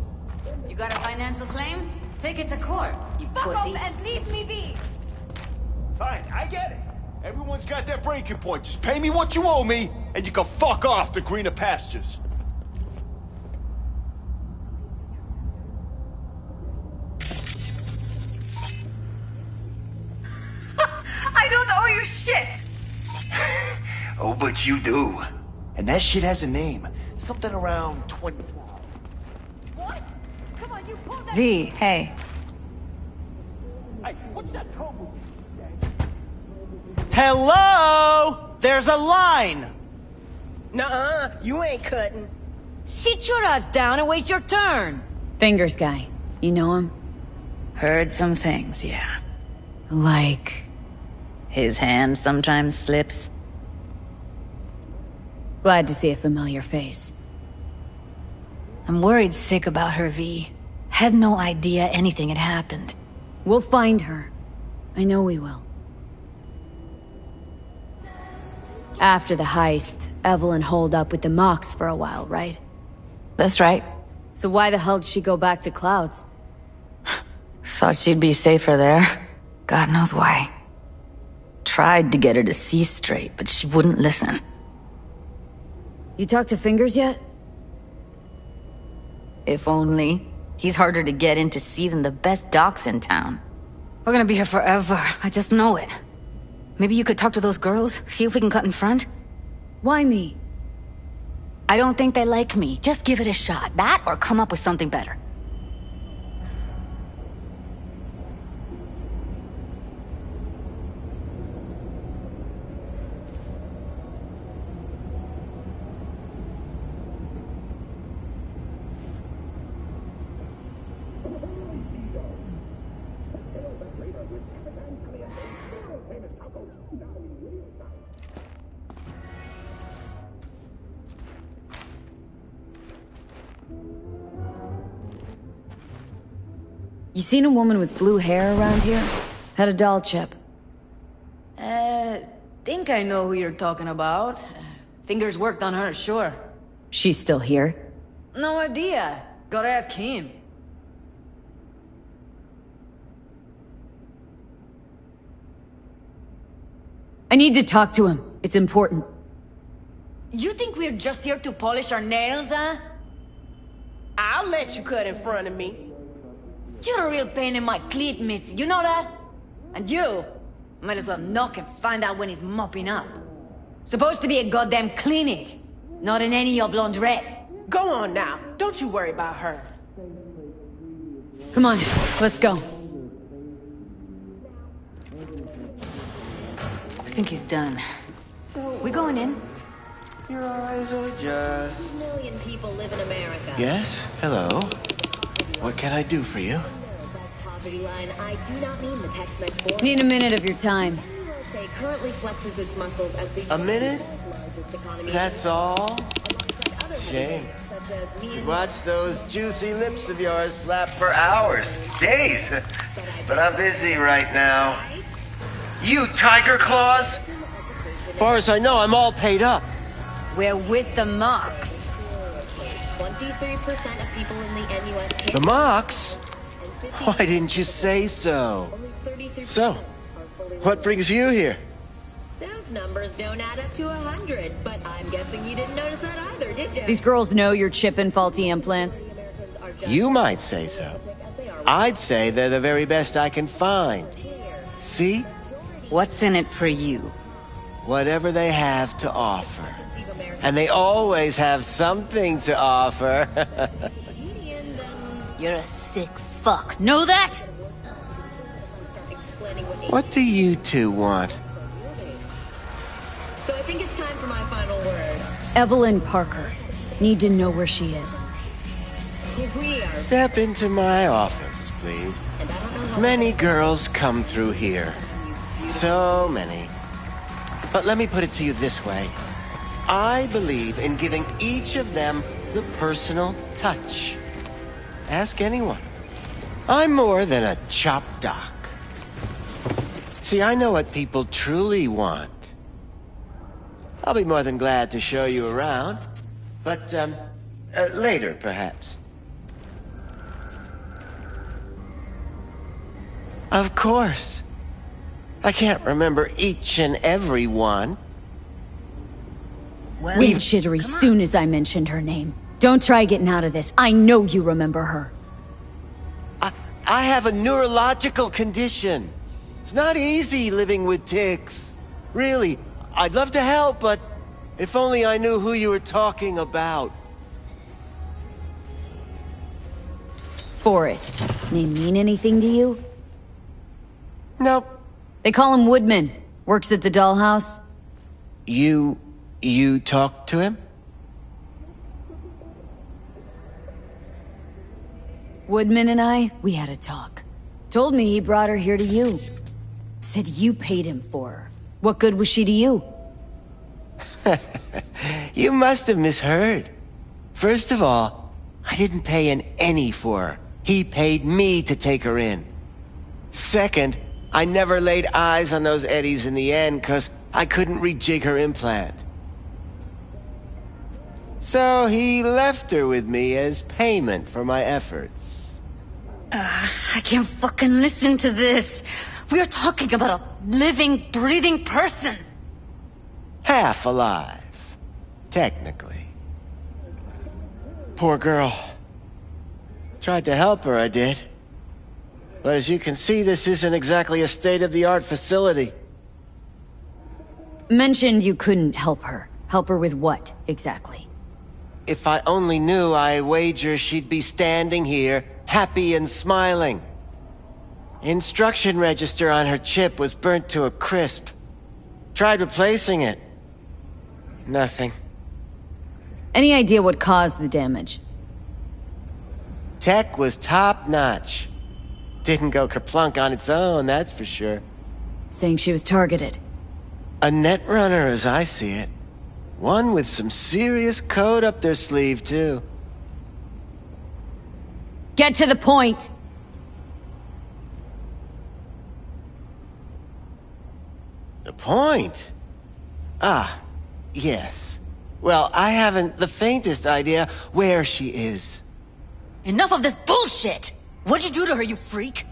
You got a financial claim? Take it to court, you Fuck pussy. off and leave me be! Fine, I get it. Everyone's got their breaking point. Just pay me what you owe me, and you can fuck off to greener pastures. I don't owe you shit! Oh, but you do. And that shit has a name. Something around 20... What? Come on, you pulled that... V, hey. Hey, what's that trouble? Hello? There's a line! Nuh-uh, you ain't cutting. Sit your ass down and wait your turn. Fingers guy. You know him? Heard some things, yeah. Like... His hand sometimes slips. Glad to see a familiar face. I'm worried sick about her, V. Had no idea anything had happened. We'll find her. I know we will. After the heist, Evelyn holed up with the Mox for a while, right? That's right. So why the hell did she go back to Clouds? Thought she'd be safer there. God knows why. Tried to get her to see straight, but she wouldn't listen. You talked to Fingers yet? If only. He's harder to get in to see than the best docs in town. We're gonna be here forever. I just know it. Maybe you could talk to those girls, see if we can cut in front? Why me? I don't think they like me. Just give it a shot. That or come up with something better. You seen a woman with blue hair around here? Had a doll chip. Think I know who you're talking about. Fingers worked on her, sure. She's still here? No idea. Gotta ask him. I need to talk to him. It's important. You think we're just here to polish our nails, huh? I'll let you cut in front of me. You're a real pain in my cleat mitts, you know that? And you might as well knock and find out when he's mopping up. Supposed to be a goddamn clinic, not in any of your laundrette. Go on now. Don't you worry about her. Come on, let's go. I think he's done. We going in? Your eyes are just... 2 million people live in America. Yes? Hello? What can I do for you? Poverty line. I do not mean the Tex-Mex border. Need a minute of your time. Say currently flexes its muscles as the A minute? That's all? Shame. Could watch those juicy lips of yours flap for hours, days. But I'm busy right now. You tiger claws? Far as I know, I'm all paid up. We're with the Mox. 23% of people in the NUS can't... The Mox? Why didn't you say so? So, what brings you here? Those numbers don't add up to 100, but I'm guessing you didn't notice that either, did you? These girls know you're chipping faulty implants. You might say so. I'd say they're the very best I can find. See? What's in it for you? Whatever they have to offer. And they always have something to offer. You're a sick fuck. Know that? What do you two want? So I think it's time for my final word. Evelyn Parker. Need to know where she is. Step into my office, please. Many girls come through here. So many. But let me put it to you this way. I believe in giving each of them the personal touch. Ask anyone. I'm more than a chop doc. See, I know what people truly want. I'll be more than glad to show you around. But, later, perhaps. Of course. I can't remember each and every one. Well, leave jittery soon as I mentioned her name. Don't try getting out of this. I know you remember her. I have a neurological condition. It's not easy living with tics. Really, I'd love to help, but if only I knew who you were talking about. Forrest. Name mean anything to you? Nope. They call him Woodman. Works at the dollhouse. You talked to him? Woodman and I, we had a talk. Told me he brought her here to you. Said you paid him for her. What good was she to you? You must have misheard. First of all, I didn't pay an penny for her. He paid me to take her in. Second, I never laid eyes on those eddies in the end because I couldn't rejig her implant. So he left her with me as payment for my efforts. I can't fucking listen to this. We're talking about a living, breathing person. Half alive. Technically. Poor girl. Tried to help her, I did. But as you can see, this isn't exactly a state-of-the-art facility. Mentioned you couldn't help her. Help her with what, exactly? If I only knew, I wager she'd be standing here, happy and smiling. Instruction register on her chip was burnt to a crisp. Tried replacing it. Nothing. Any idea what caused the damage? Tech was top-notch. Didn't go kerplunk on its own, that's for sure. Saying she was targeted. A netrunner, as I see it. One with some serious code up their sleeve, too. Get to the point! The point? Ah, yes. Well, I haven't the faintest idea where she is. Enough of this bullshit! What'd you do to her, you freak?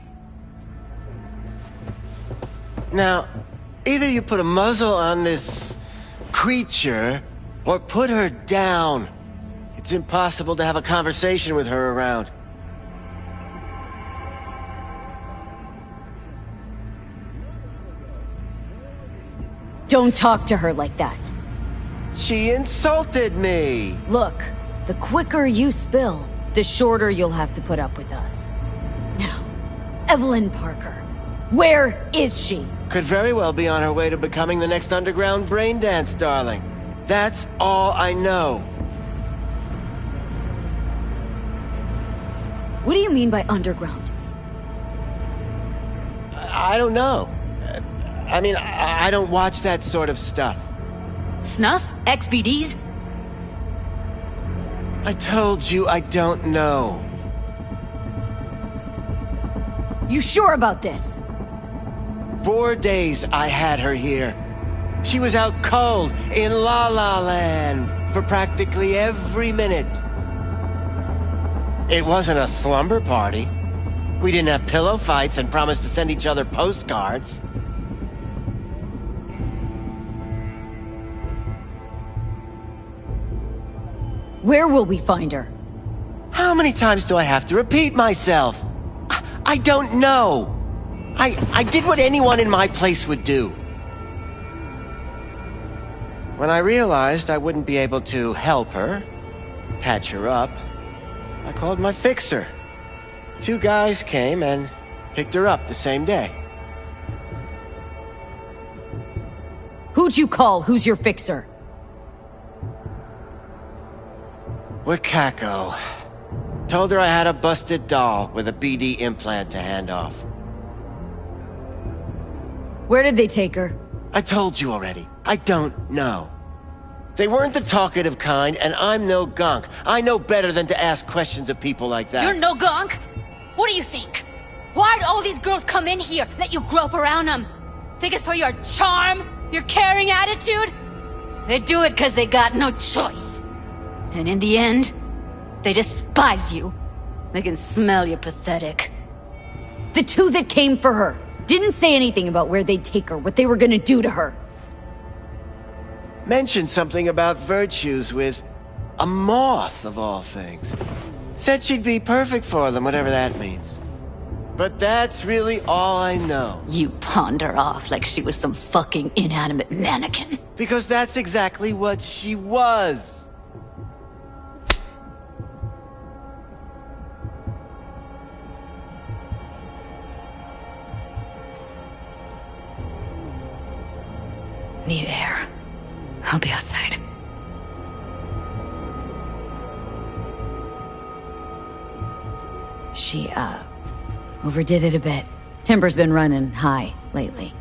Now, either you put a muzzle on this creature, or put her down. It's impossible to have a conversation with her around. Don't talk to her like that. She insulted me! Look, the quicker you spill, the shorter you'll have to put up with us. Now, Evelyn Parker. Where is she? Could very well be on her way to becoming the next underground braindance darling. That's all I know. What do you mean by underground? I don't know. I mean, I don't watch that sort of stuff. Snuff? XBDs? I told you I don't know. You sure about this? 4 days I had her here. She was out cold in La La Land for practically every minute. It wasn't a slumber party. We didn't have pillow fights and promised to send each other postcards. Where will we find her? How many times do I have to repeat myself? I don't know. I did what anyone in my place would do. When I realized I wouldn't be able to help her, patch her up, I called my fixer. 2 guys came and picked her up the same day. Who'd you call? Who's your fixer? Wakako. Told her I had a busted doll with a BD implant to hand off. Where did they take her? I told you already. I don't know. They weren't the talkative kind, and I'm no gonk. I know better than to ask questions of people like that. You're no gonk? What do you think? Why'd all these girls come in here, let you grope around them? Think it's for your charm? Your caring attitude? They do it because they got no choice. And in the end, they despise you. They can smell you're pathetic. The 2 that came for her didn't say anything about where they'd take her, what they were gonna do to her. Mentioned something about virtues with a moth, of all things. Said she'd be perfect for them, whatever that means. But that's really all I know. You pawned her off like she was some fucking inanimate mannequin. Because that's exactly what she was. Need air. I'll be outside. She, overdid it a bit. Temper's been running high lately.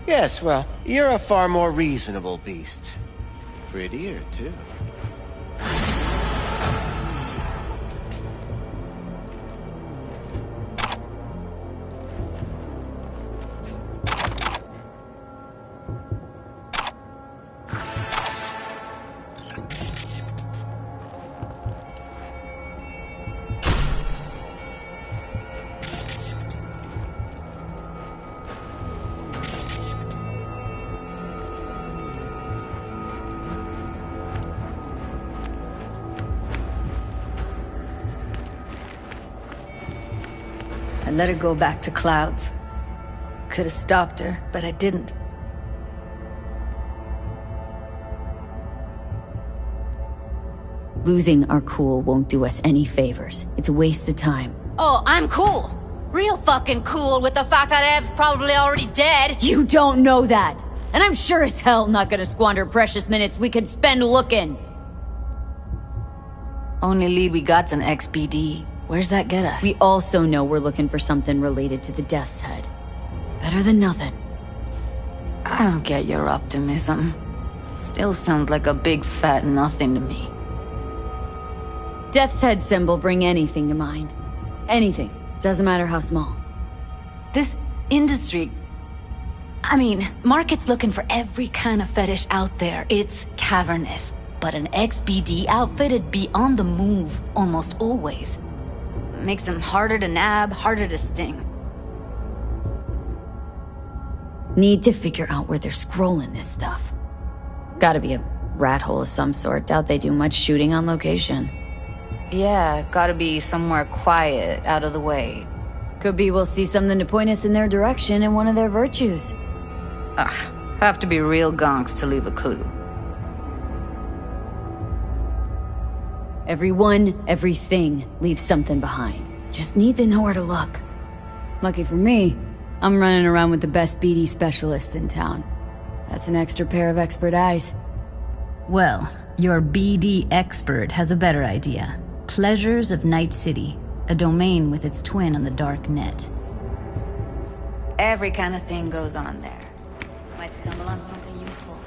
Yes, well, you're a far more reasonable beast. Prettier, too. I let her go back to Clouds. Could have stopped her, but I didn't. Losing our cool won't do us any favors. It's a waste of time. Oh, I'm cool. Real fucking cool with the fact that Ev's probably already dead. You don't know that. And I'm sure as hell not gonna squander precious minutes we could spend looking. Only lead we got's an XBD. Where's that get us? We also know we're looking for something related to the Death's Head. Better than nothing. I don't get your optimism. Still sounds like a big fat nothing to me. Death's Head symbol bring anything to mind. Anything. Doesn't matter how small. This industry... I mean, market's looking for every kind of fetish out there. It's cavernous. But an XBD outfit'd be on the move almost always. Makes them harder to nab, harder to sting. Need to figure out where they're scrolling this stuff. Gotta be a rat hole of some sort. Doubt they do much shooting on location. Yeah, gotta be somewhere quiet, out of the way. Could be we'll see something to point us in their direction in one of their virtues. Ugh, have to be real gonks to leave a clue. Everyone, everything leaves something behind. Just need to know where to look. Lucky for me, I'm running around with the best BD specialist in town. That's an extra pair of expert eyes. Well, your BD expert has a better idea. Pleasures of Night City, a domain with its twin on the dark net. Every kind of thing goes on there. Might stumble on something useful.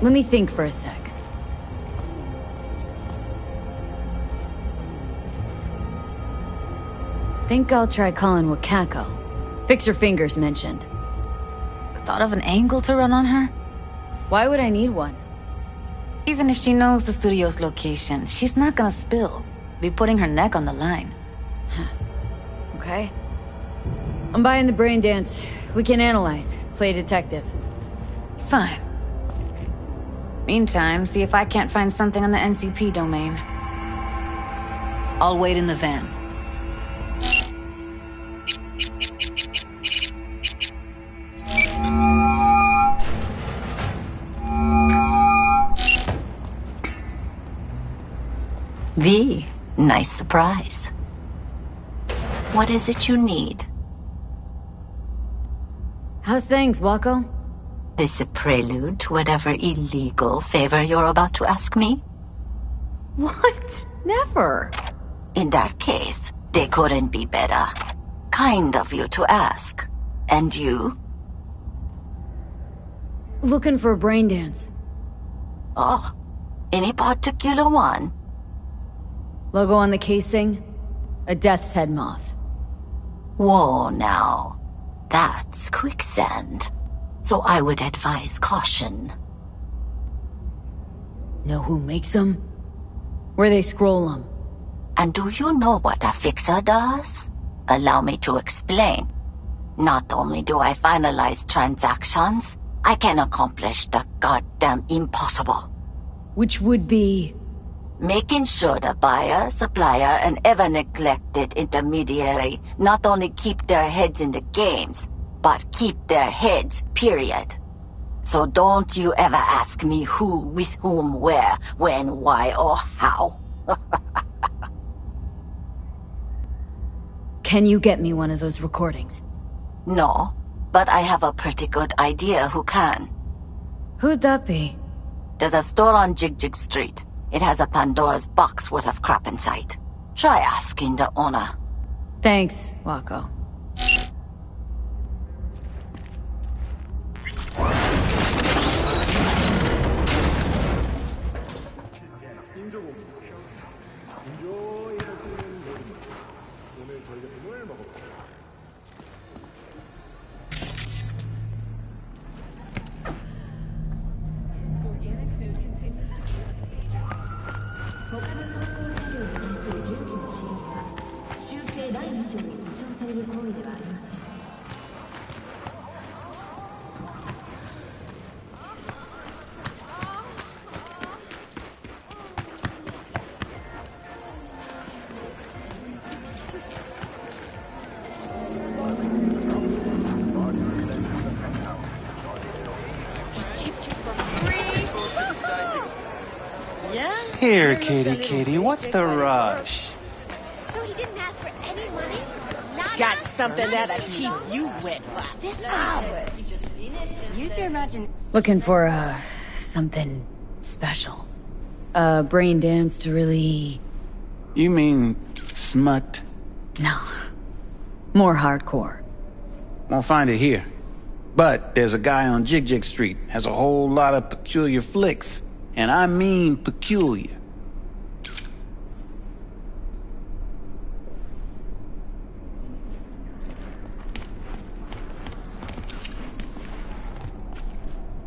Let me think for a sec. Think I'll try calling Wakako. Fix Her Fingers mentioned. Thought of an angle to run on her? Why would I need one? Even if she knows the studio's location, she's not gonna spill. Be putting her neck on the line. Okay. I'm buying the brain dance. We can analyze. Play detective. Fine. Meantime, see if I can't find something on the NCP domain. I'll wait in the van. V, nice surprise. What is it you need? How's things, Wako? This a prelude to whatever illegal favor you're about to ask me? What? Never. In that case, they couldn't be better. Kind of you to ask. And you? Looking for a brain dance. Oh, any particular one? Logo on the casing? A death's head moth. Whoa, now. That's quicksand. So I would advise caution. Know who makes them? Where they scroll them? And do you know what a fixer does? Allow me to explain. Not only do I finalize transactions, I can accomplish the goddamn impossible. Which would be? Making sure the buyer, supplier, and ever-neglected intermediary not only keep their heads in the games, but keep their heads, period. So don't you ever ask me who, with whom, where, when, why, or how. Can you get me one of those recordings? No, but I have a pretty good idea who can. Who'd that be? There's a store on Jig Street. It has a Pandora's box worth of crap inside. Try asking the owner. Thanks, Wako. Here, kitty, what's the rush? So he didn't ask for any money? Got something that'll keep you wet. This Use your imagination. Looking for, something special. A brain dance to really... You mean smut? No. More hardcore. Won't find it here. But there's a guy on Jig Street, has a whole lot of peculiar flicks. And I mean peculiar.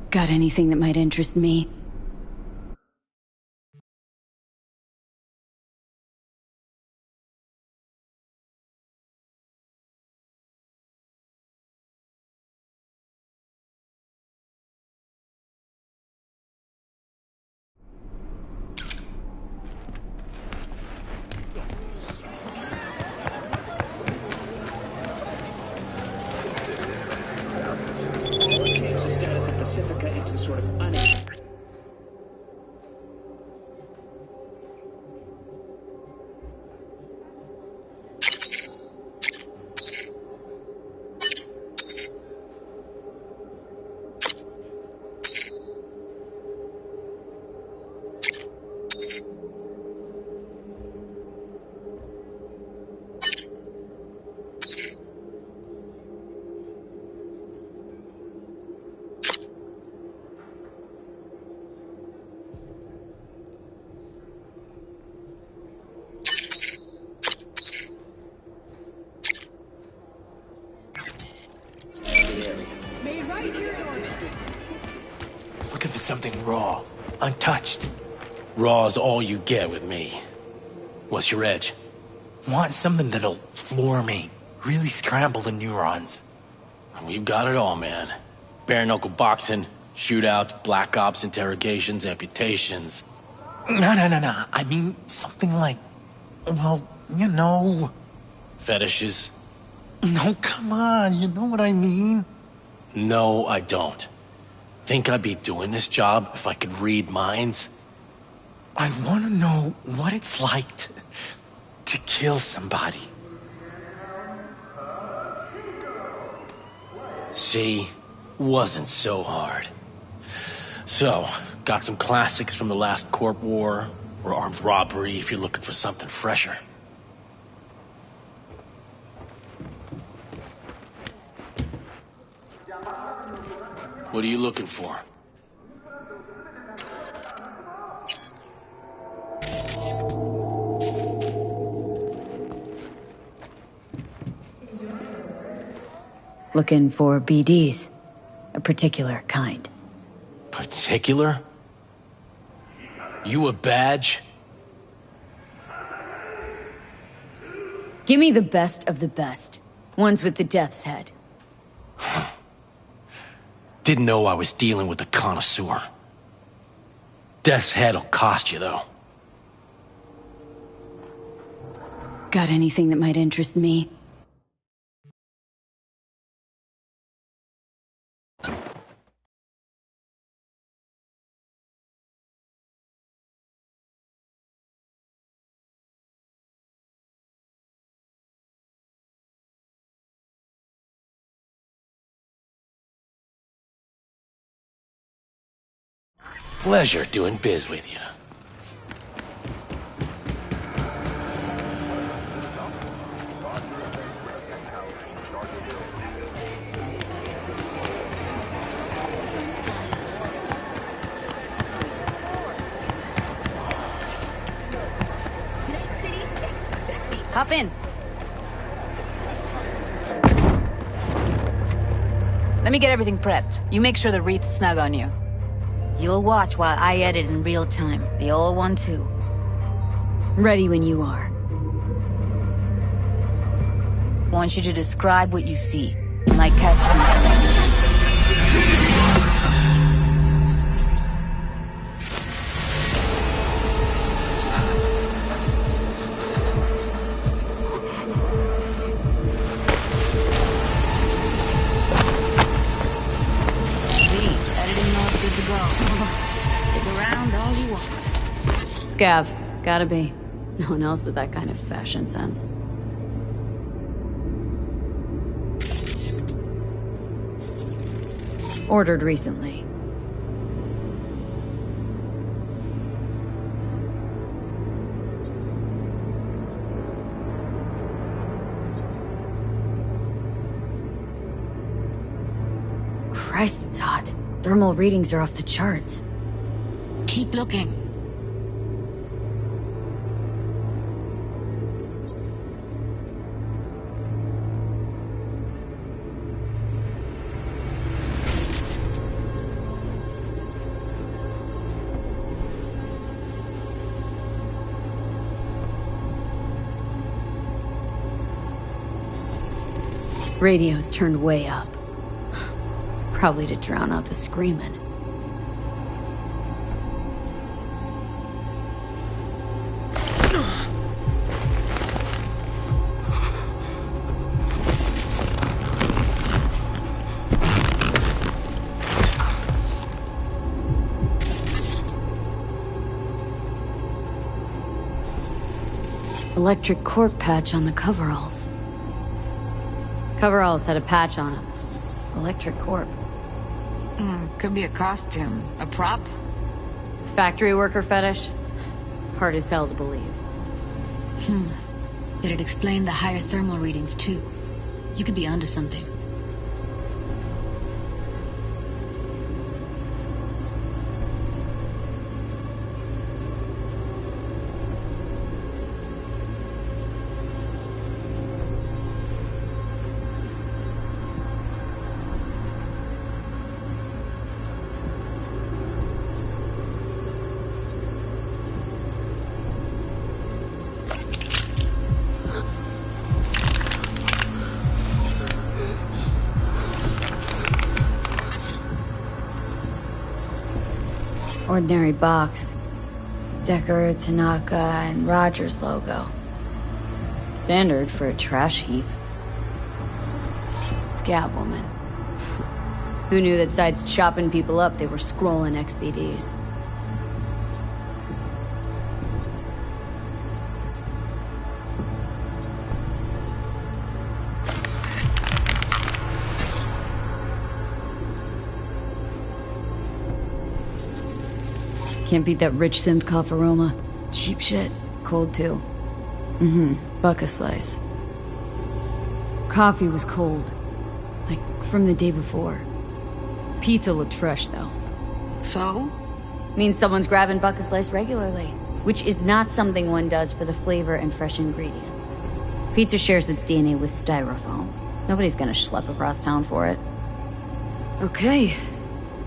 Got anything that might interest me? looking for something raw, untouched. Raw's all you get with me. What's your edge? Want something that'll floor me, really scramble the neurons. We've got it all, man. Bare knuckle boxing, shootouts, black ops, interrogations, amputations. No. I mean, something like, well, you know... Fetishes? No, come on, you know what I mean? No, I don't. Think I'd be doing this job if I could read minds? I want to know what it's like to kill somebody. See? Wasn't so hard. So, got some classics from the last Corp War, or armed robbery if you're looking for something fresher. What are you looking for? Looking for BDs. A particular kind. Particular? You a badge? Give me the best of the best. Ones with the death's head. Didn't know I was dealing with a connoisseur. Death's head'll cost you, though. Got anything that might interest me? Pleasure doing biz with you. Hop in. Let me get everything prepped. You make sure the wreath's snug on you. You'll watch while I edit in real time. The old one, too. Ready when you are. I want you to describe what you see. You might catch something. Scav. Gotta be. No one else with that kind of fashion sense. Ordered recently. Christ, it's hot. Thermal readings are off the charts. Keep looking. Radio's turned way up. Probably to drown out the screaming. Electric corp patch on the coveralls. Coveralls had a patch on them. Electric corp. Could be a costume. A prop? Factory worker fetish? Hard as hell to believe. It'd explain the higher thermal readings, too. You could be onto something. Ordinary box. Decker, Tanaka, and Rogers logo. Standard for a trash heap. Scat woman. Who knew that sides chopping people up, they were scrolling XBDs? Can't beat that rich synth cough aroma. Cheap shit. Cold too. Buck a slice. Coffee was cold. Like from the day before. Pizza looked fresh though. So? Means someone's grabbing buck a slice regularly. Which is not something one does for the flavor and fresh ingredients. Pizza shares its DNA with styrofoam. Nobody's gonna schlep across town for it. Okay.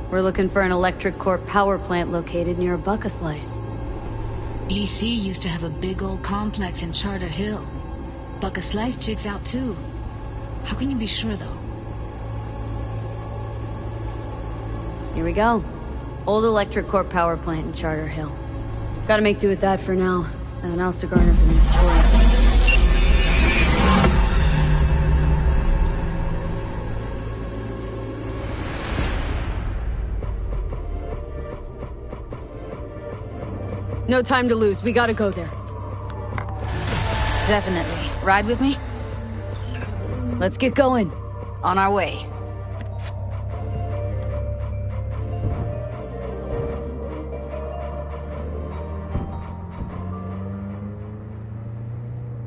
We're looking for an electric core power plant located near a buck a slice. EC used to have a big old complex in Charter Hill. Buck a slice checks out too. How can you be sure though? Here we go. Old electric core power plant in Charter Hill. Gotta make do with that for now. Nothing else to garner from this story. No time to lose. We gotta go there. Definitely. Ride with me? Let's get going. On our way.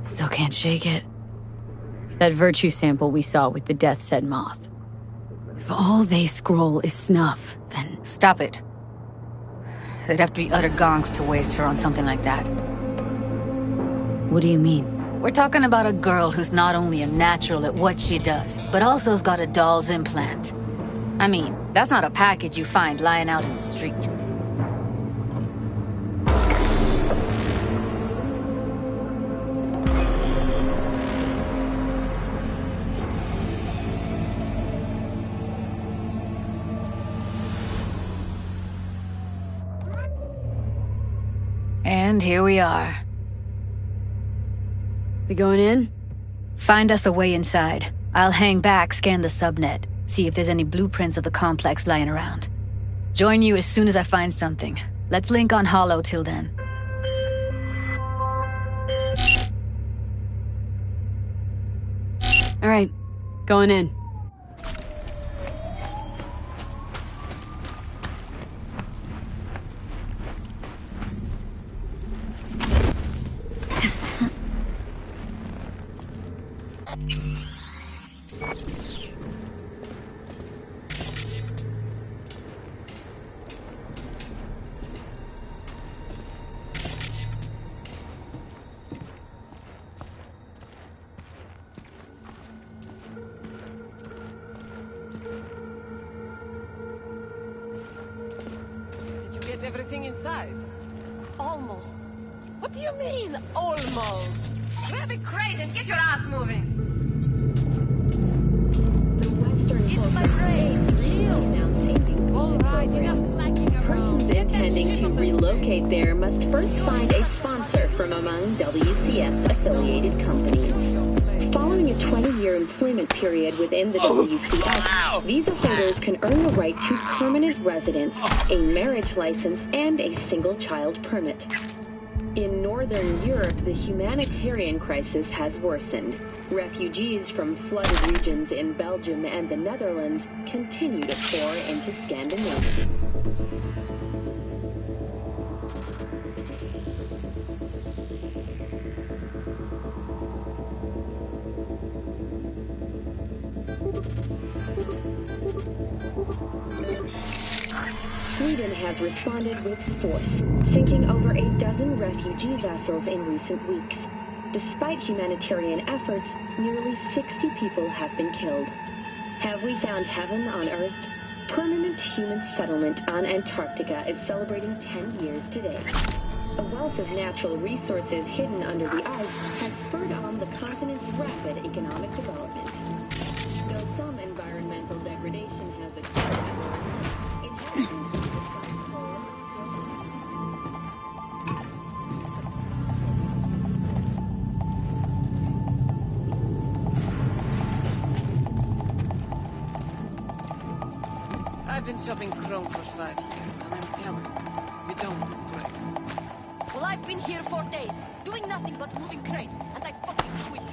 Still can't shake it. That virtue sample we saw with the Death's Head moth. If all they scroll is snuff, then... Stop it. They'd have to be utter gonks to waste her on something like that. What do you mean? We're talking about a girl who's not only a natural at what she does, but also's got a doll's implant. I mean, that's not a package you find lying out in the street. And here we are. We going in? Find us a way inside. I'll hang back, scan the subnet, see if there's any blueprints of the complex lying around. Join you as soon as I find something. Let's link on Hollow till then. All right, going in. Everything inside? Almost. What do you mean, almost? Grab a crate and get your ass moving. The Western It's my crate. All right, enough slacking around. Persons intending to relocate there must first find a sponsor from among WCS-affiliated companies. Following a 20-year employment period within the WCS, visa holders can earn the right to permanent residence, a marriage license, and a single-child permit. In Northern Europe, the humanitarian crisis has worsened. Refugees from flooded regions in Belgium and the Netherlands continue to pour into Scandinavia. Sweden has responded with force, sinking over a dozen refugee vessels in recent weeks. Despite humanitarian efforts, nearly 60 people have been killed. Have we found heaven on Earth? Permanent human settlement on Antarctica is celebrating 10 years today. A wealth of natural resources hidden under the ice has spurred on the continent's rapid economic development. Though some environmental degradation has occurred, inhabitants of the South Pole shopping Chrome for 5 years, and I'm telling you, you don't do breaks. Well, I've been here 4 days, doing nothing but moving crates, and I fucking quit.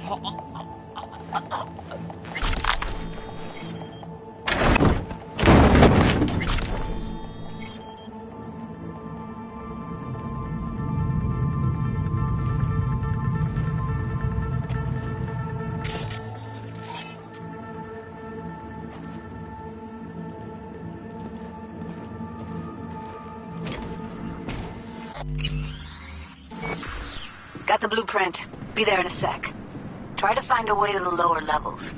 Got the blueprint. Be there in a sec. Try to find a way to the lower levels.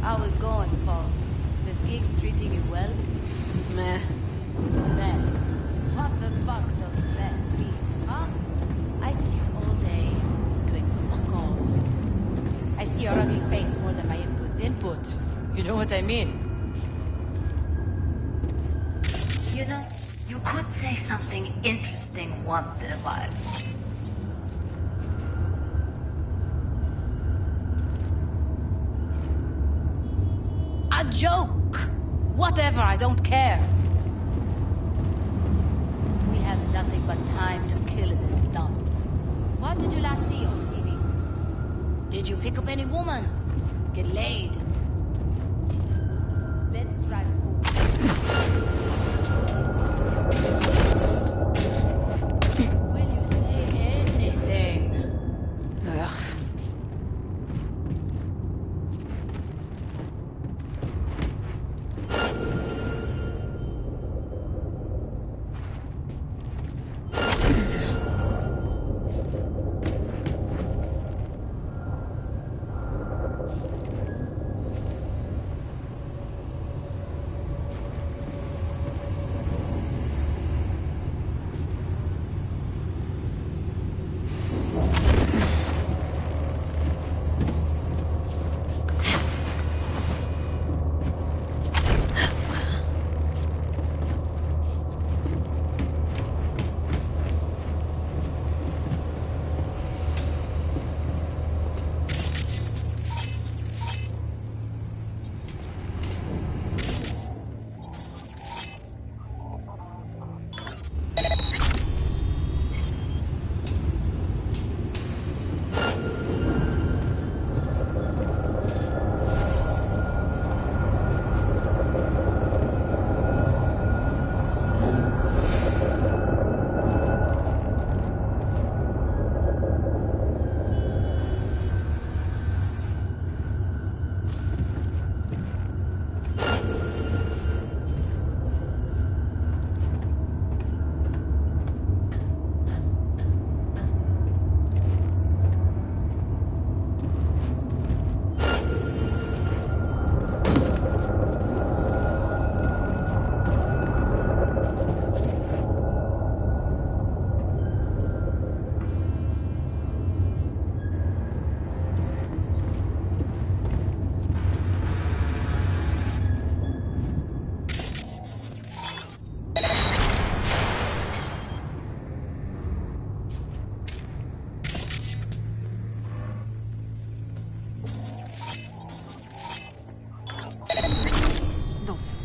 How is going, boss? This gig treating you well? Meh. Meh. What the fuck does meh mean, huh? I sit here all day, doing fuck all. I see your ugly face more than my input's input. You know what I mean? You know, you could say something interesting once in a while. A joke! Whatever, I don't care. We have nothing but time to kill in this dump. What did you last see on TV? Did you pick up any woman? Get laid? Let's drive home. Will you say anything? Ugh.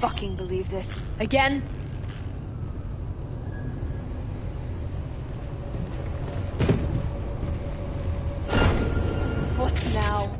Fucking believe this. Again? What now?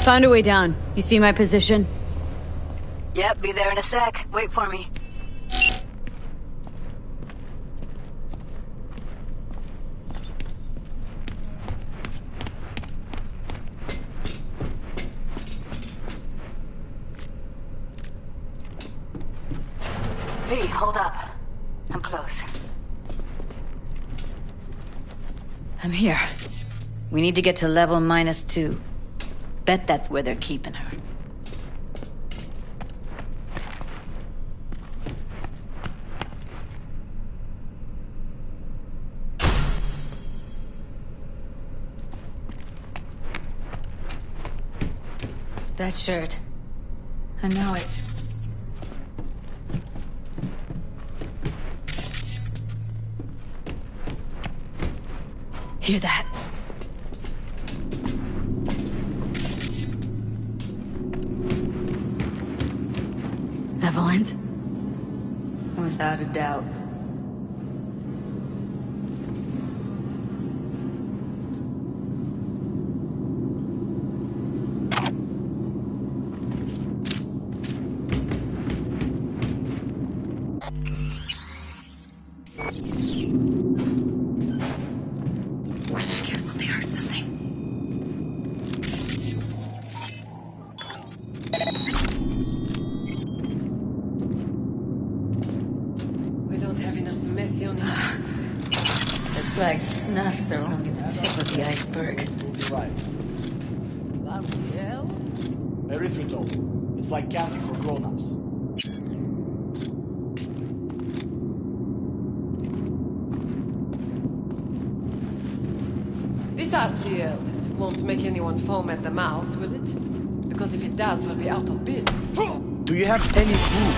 Found a way down. You see my position? Yep, be there in a sec. Wait for me. Hey, hold up. I'm close. I'm here. We need to get to level -2. Bet that's where they're keeping her. That shirt. I know it. Hear that? Evelyn's? Without a doubt. Careful, they heard something. We don't have enough methane. Looks like snuffs are only the tip of the iceberg. Right. What the hell? Erythritol. It's like candy for grown-ups. This RTL, it won't make anyone foam at the mouth, will it? Because if it does, we'll be out of biz. Do you have any clue?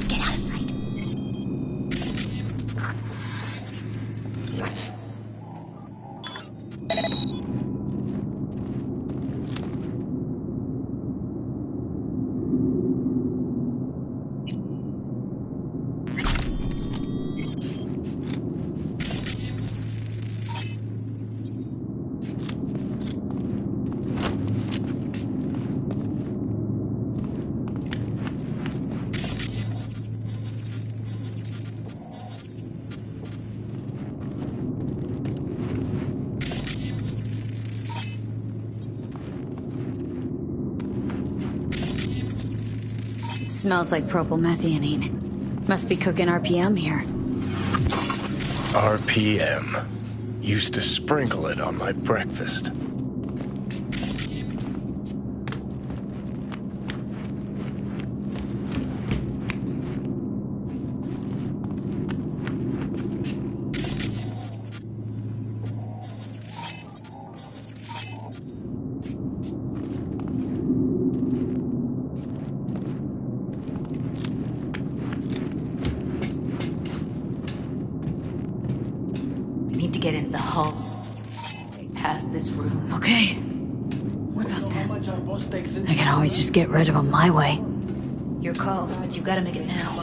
Get out of sight. Smells like propylmethionine. Must be cooking RPM here. RPM. Used to sprinkle it on my breakfast. Get into the hull. Past this room. Okay. What about them? I can always just get rid of them my way. Your call, but you gotta make it now.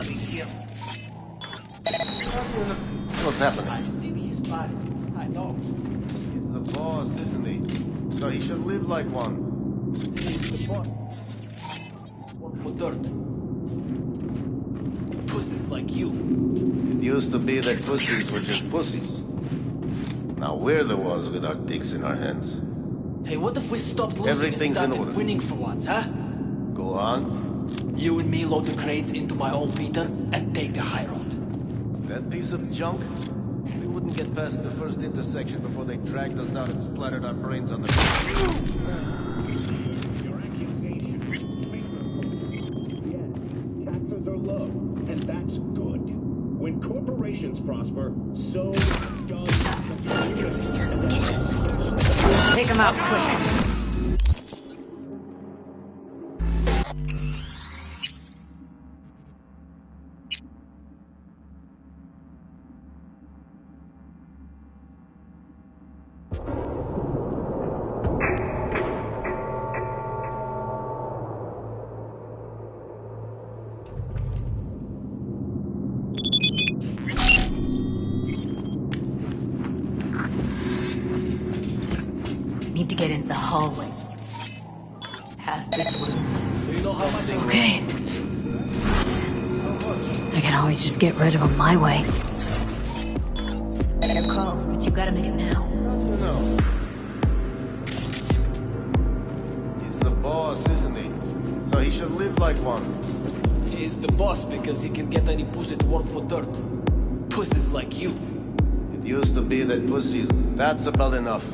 What's happening? I've seen his body. I know. He's the boss, isn't he? So he should live like one. He's the boss. for dirt. Pussies like you. It used to be that pussies were just pussies. Now we're the ones with our dicks in our hands. Hey, what if we stopped losing Everything's and in started order. winning for once, huh? Go on. You and me load the crates into my old beater and take the high road. That piece of junk? We wouldn't get past the first intersection before they dragged us out and splattered our brains on the... Taxes are low, and that's good. When corporations prosper, so does... Take him out quick. Need to get into the hallway. Past this room. Okay. I can always just get rid of him my way. Better call, but you gotta make it now. No. He's the boss, isn't he? So he should live like one. He's the boss because he can get any pussy to work for dirt. Pussies like you. It used to be that pussies... That's about enough.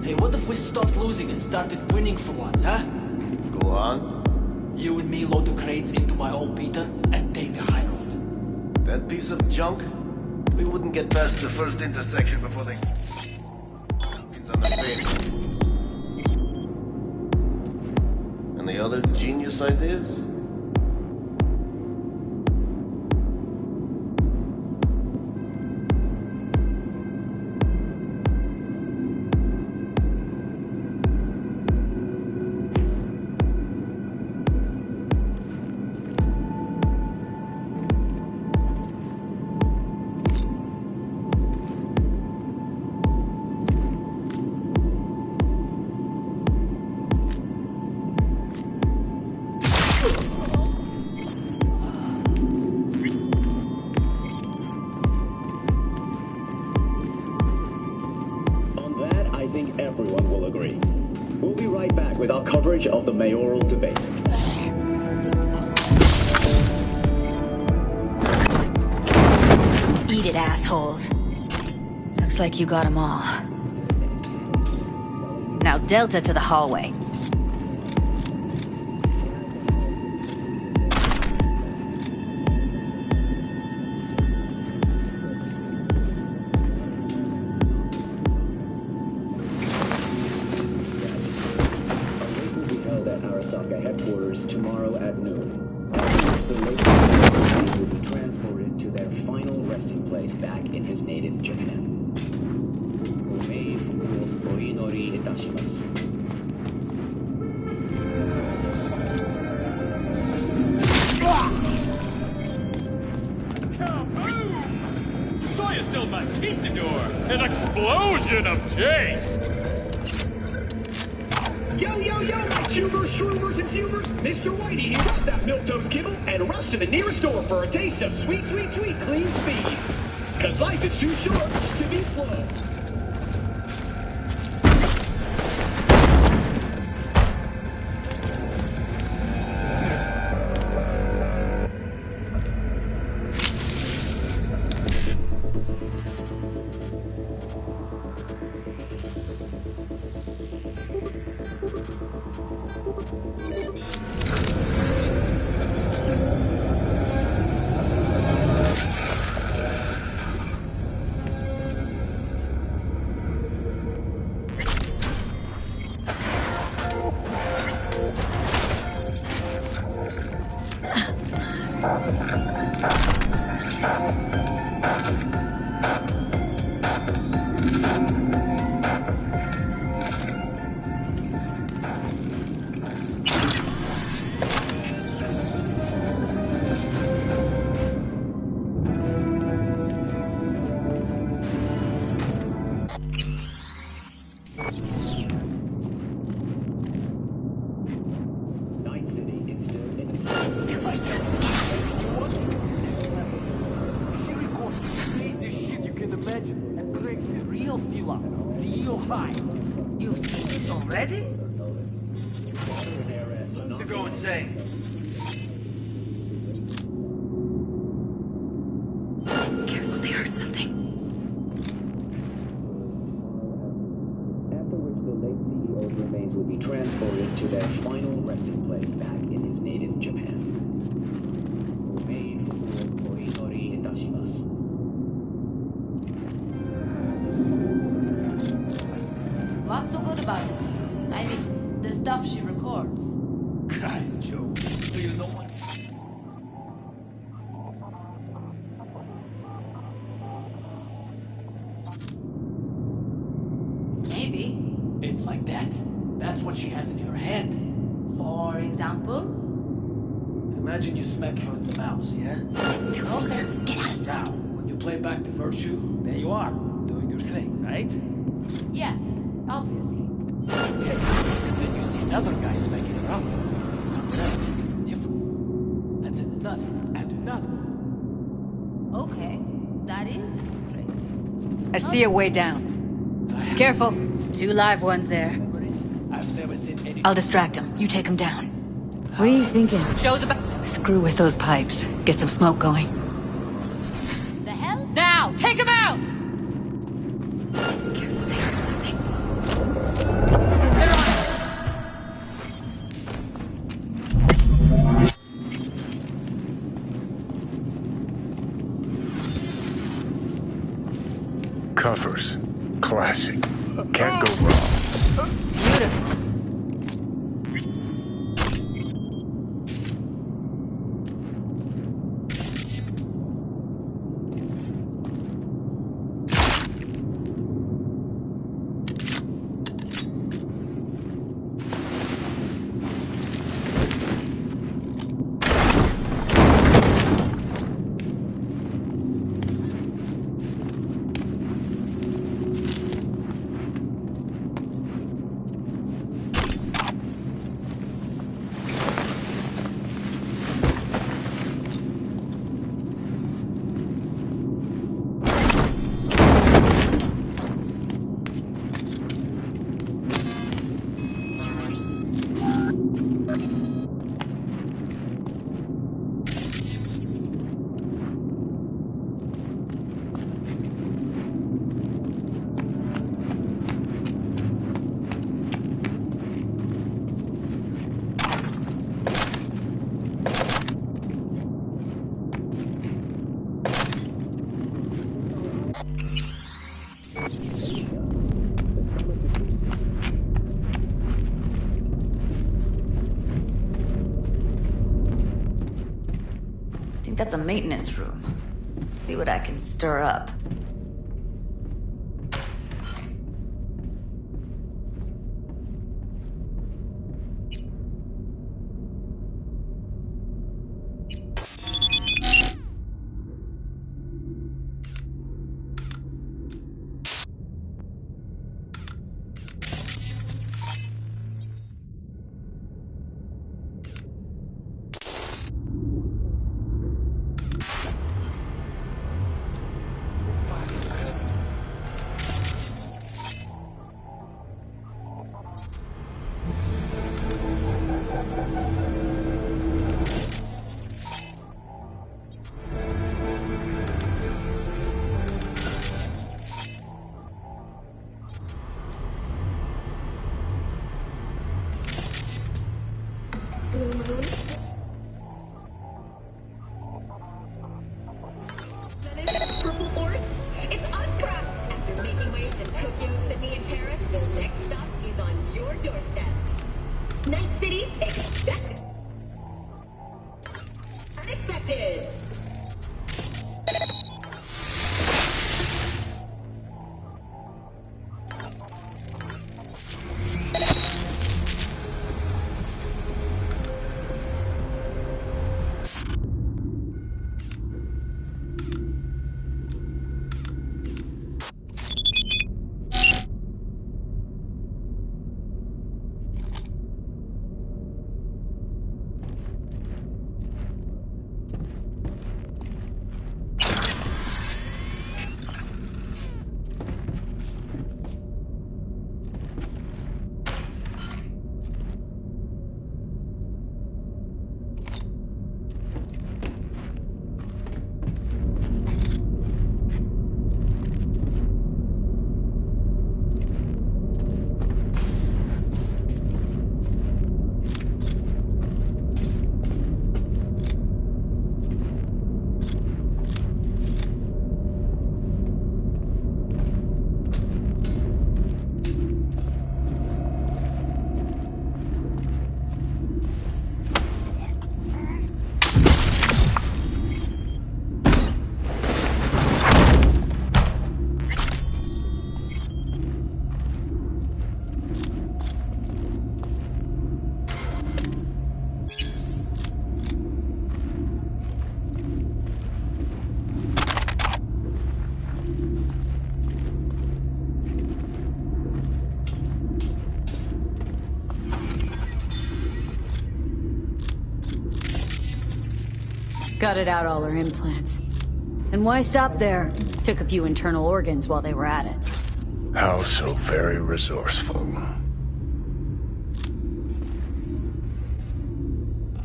Hey, what if we stopped losing and started winning for once, huh? Go on. You and me load the crates into my old beater and take the high road. That piece of junk? We wouldn't get past the first intersection before they... It's on the face. Any other genius ideas? Everyone will agree. We'll be right back with our coverage of the mayoral debate. Eat it, assholes. Looks like you got them all. Now Delta to the hallway. Headquarters tomorrow at noon. The latest will be transported to their final resting place back in his native Japan. Soya still my Kisador! An explosion of taste! Yo, yo, yo, my tubers, shroomers, and fumers! Mr. Whitey here. Drop that milquetoast kibble and rush to the nearest store for a taste of sweet, sweet, sweet clean speed. Cause life is too short to be slow. Fine. You've seen this already? You're going insane. Careful, they heard something. After which the late CEO's remains will be transported to their final resting place back in his native Japan. Made for Oinori Itashimasu. What's so good about it? I mean, the stuff she records. Christ, Joe. Do you know what? Maybe. It's like that. That's what she has in her hand. For example? Imagine you smack her in the mouth, yeah? Get out of sight. Now, when you play back the virtue, there you are, doing your thing, right? Yeah, obviously. Yes, except when you see another guy smacking her up. Something else, different. That's another, and another. Okay, that is crazy. I see a way down. Careful. 2 live ones there. I've never seen any... I'll distract him. You take him down. What are you thinking? Show's about... Screw with those pipes. Get some smoke going. The hell? Now! Take him out! Careful, they heard something. Covers. Classic. Can't go wrong. Beautiful. That's a maintenance room. See what I can stir up. Gutted out all her implants. And why stop there? Took a few internal organs while they were at it. How so very resourceful.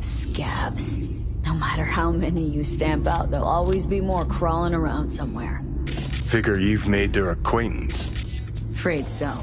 Scabs. No matter how many you stamp out, there'll always be more crawling around somewhere. Figure you've made their acquaintance. Afraid so.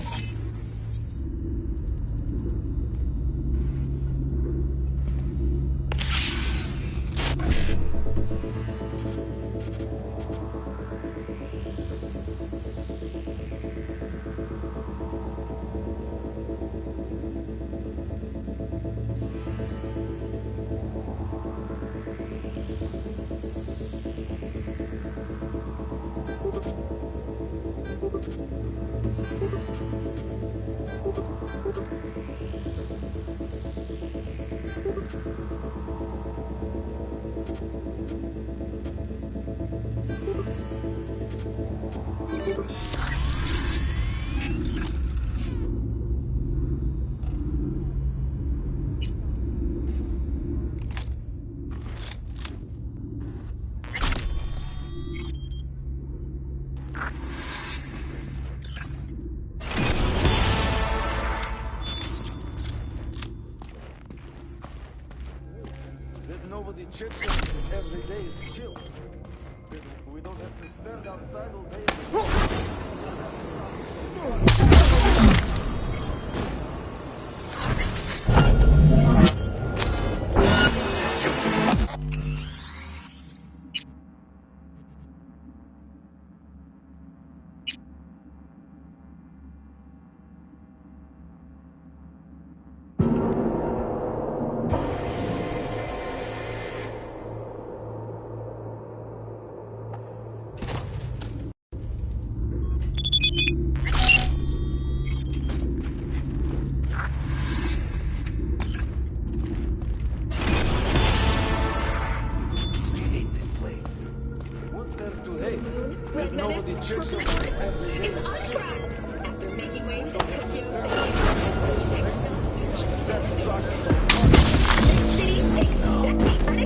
Nobody checks us every day is chill. We don't have to stand outside all day.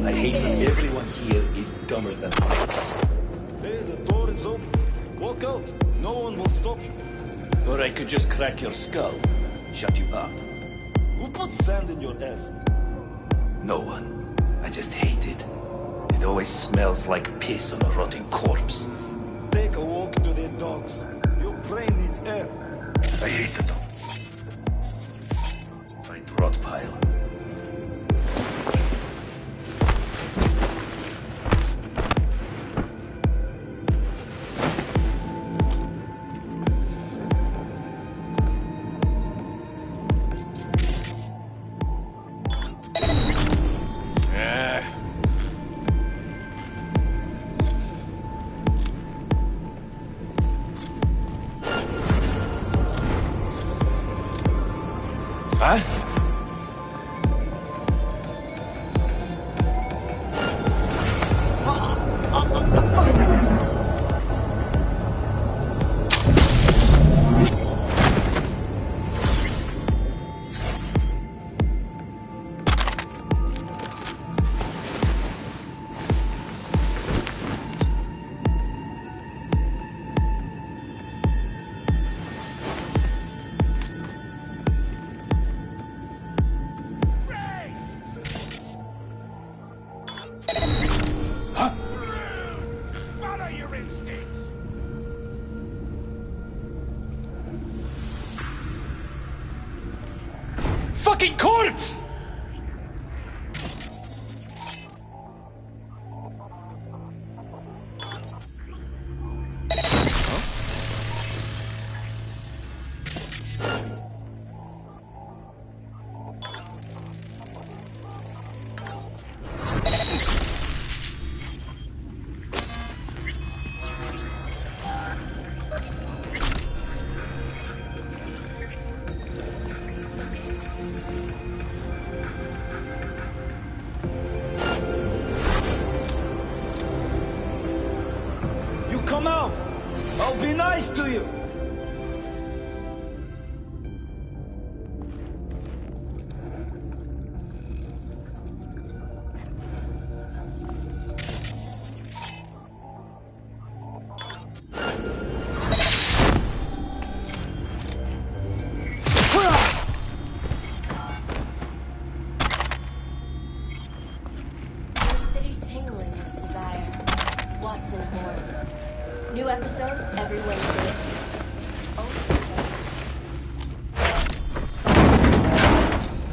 I hate that everyone here is dumber than us. Hey, the door is open. Walk out. No one will stop you. Or I could just crack your skull, shut you up. Who put sand in your ass? No one. I just hate it. It always smells like piss on a rotting corpse. Take a walk to the dogs. Your brain needs air. I hate the dogs. Find rot pile. Huh? Follow your instincts. Fucking corpse! Come out! I'll be nice to you! Horn. New episodes every Wednesday.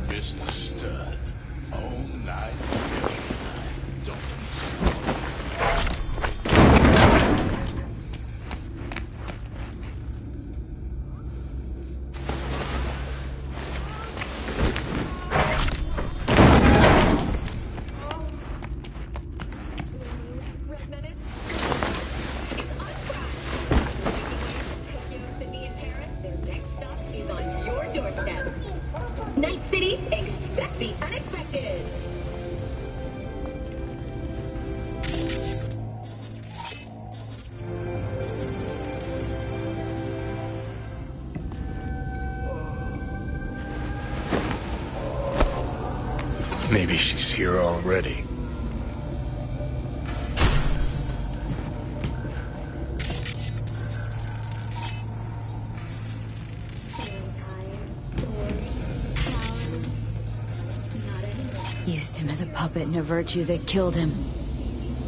Mr. Stud. All night. Maybe she's here already. Used him as a puppet in a virtue that killed him.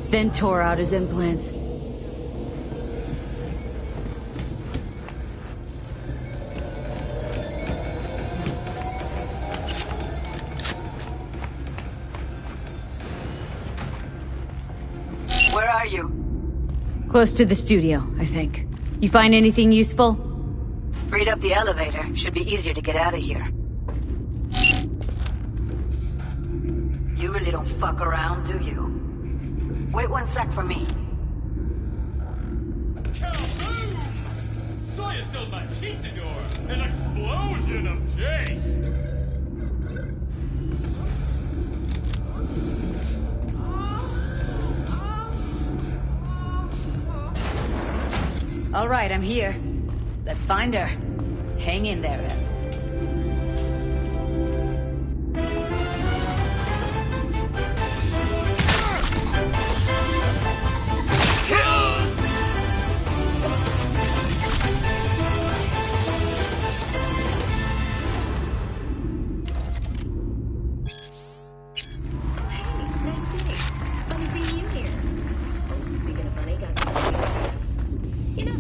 Then tore out his implants. Where are you? Close to the studio, I think. You find anything useful? Freed up the elevator. Should be easier to get out of here. You really don't fuck around, do you? Wait 1 sec for me. Soy es el machistador! An explosion of taste! All right, I'm here. Let's find her. Hang in there, Ev.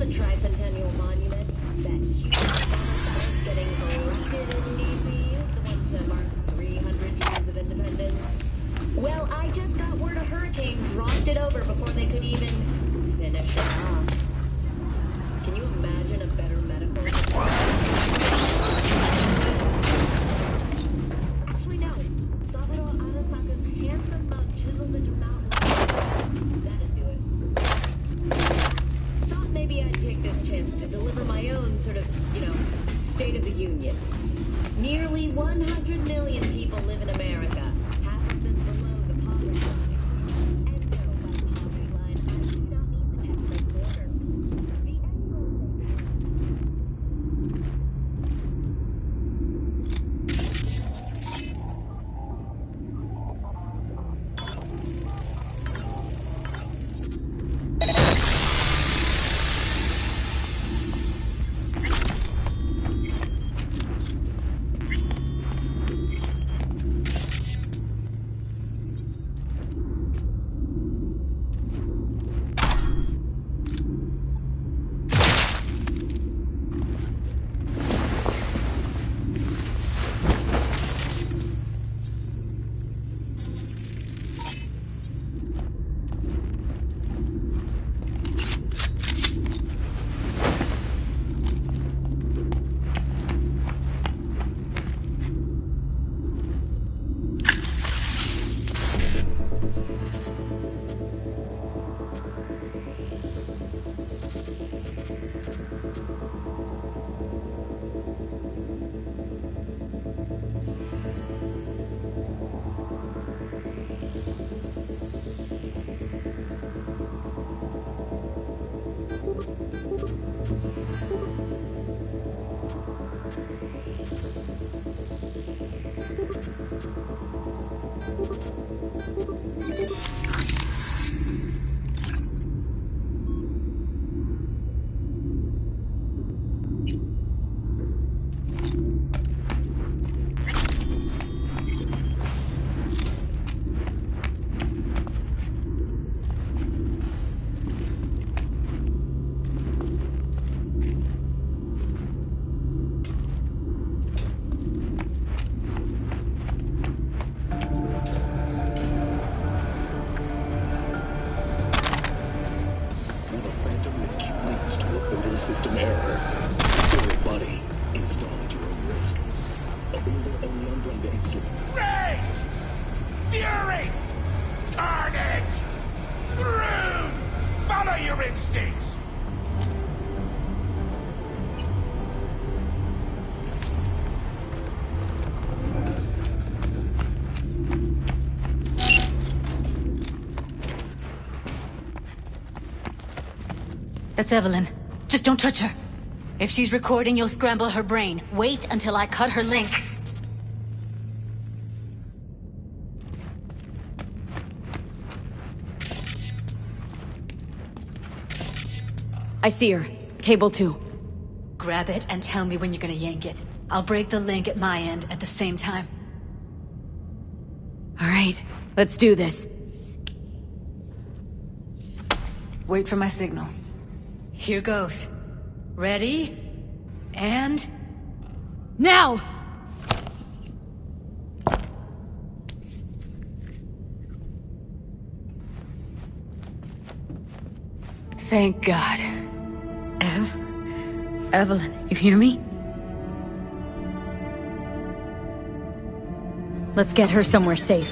Tricentennial Monument, that huge monument getting erected in D.C., the one to mark 300 years of independence. Well, I just got word a hurricane dropped it over before they could even finish it off. Can you imagine a better metaphor? Actually, no. Salvador Arasaka's handsome mug chiseled into mountain. That'd do it. Thought maybe I'd take this chance to deliver my own sort of, State of the Union. Nearly 100 million people live in America. Half of them below the poverty line. And no, by poverty line, I do not mean the ethnic border. The system error. Forward body installed at your own risk. Available only on Brenda and Sleep. Rage! Fury! Carnage! Brood! Follow your instincts! That's Evelyn. Just don't touch her. If she's recording, you'll scramble her brain. Wait until I cut her link. I see her. Cable 2. Grab it and tell me when you're gonna yank it. I'll break the link at my end at the same time. All right, let's do this. Wait for my signal. Here goes. Ready? And... now! Thank God. Evelyn, you hear me? Let's get her somewhere safe.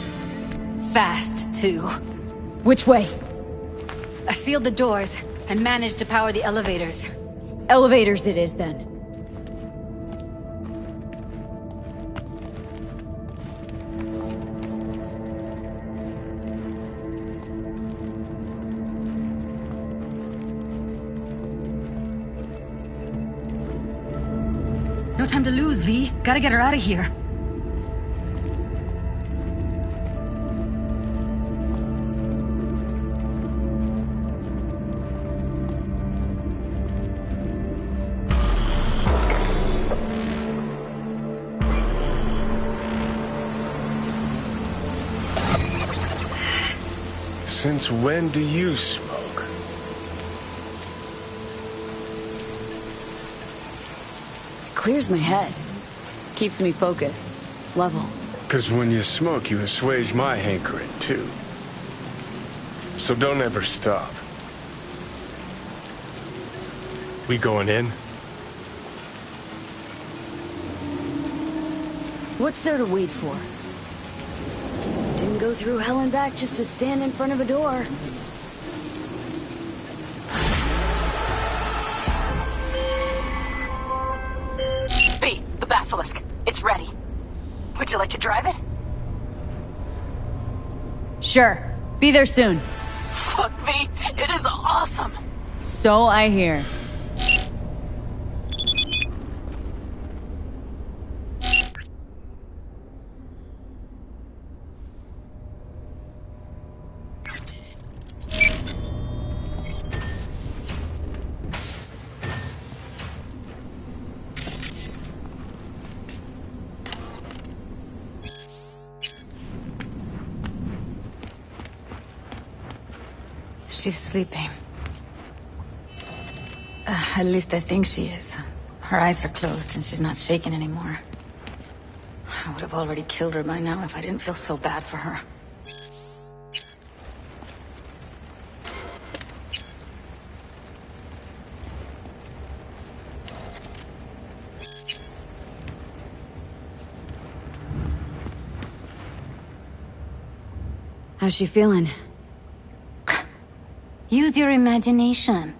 Fast, too. Which way? I sealed the doors and managed to power the elevators. Elevators it is, then. No time to lose, V. Gotta get her out of here. Since when do you smoke? Clears my head. Keeps me focused. Level. Because when you smoke, you assuage my hankering, too. So don't ever stop. We going in? What's there to wait for? Didn't go through hell and back just to stand in front of a door. B, the Basilisk. It's ready. Would you like to drive it? Sure. Be there soon. Fuck, V. It is awesome. So I hear. She's sleeping. At least I think she is. Her eyes are closed and she's not shaking anymore. I would have already killed her by now if I didn't feel so bad for her. How's she feeling? Use your imagination.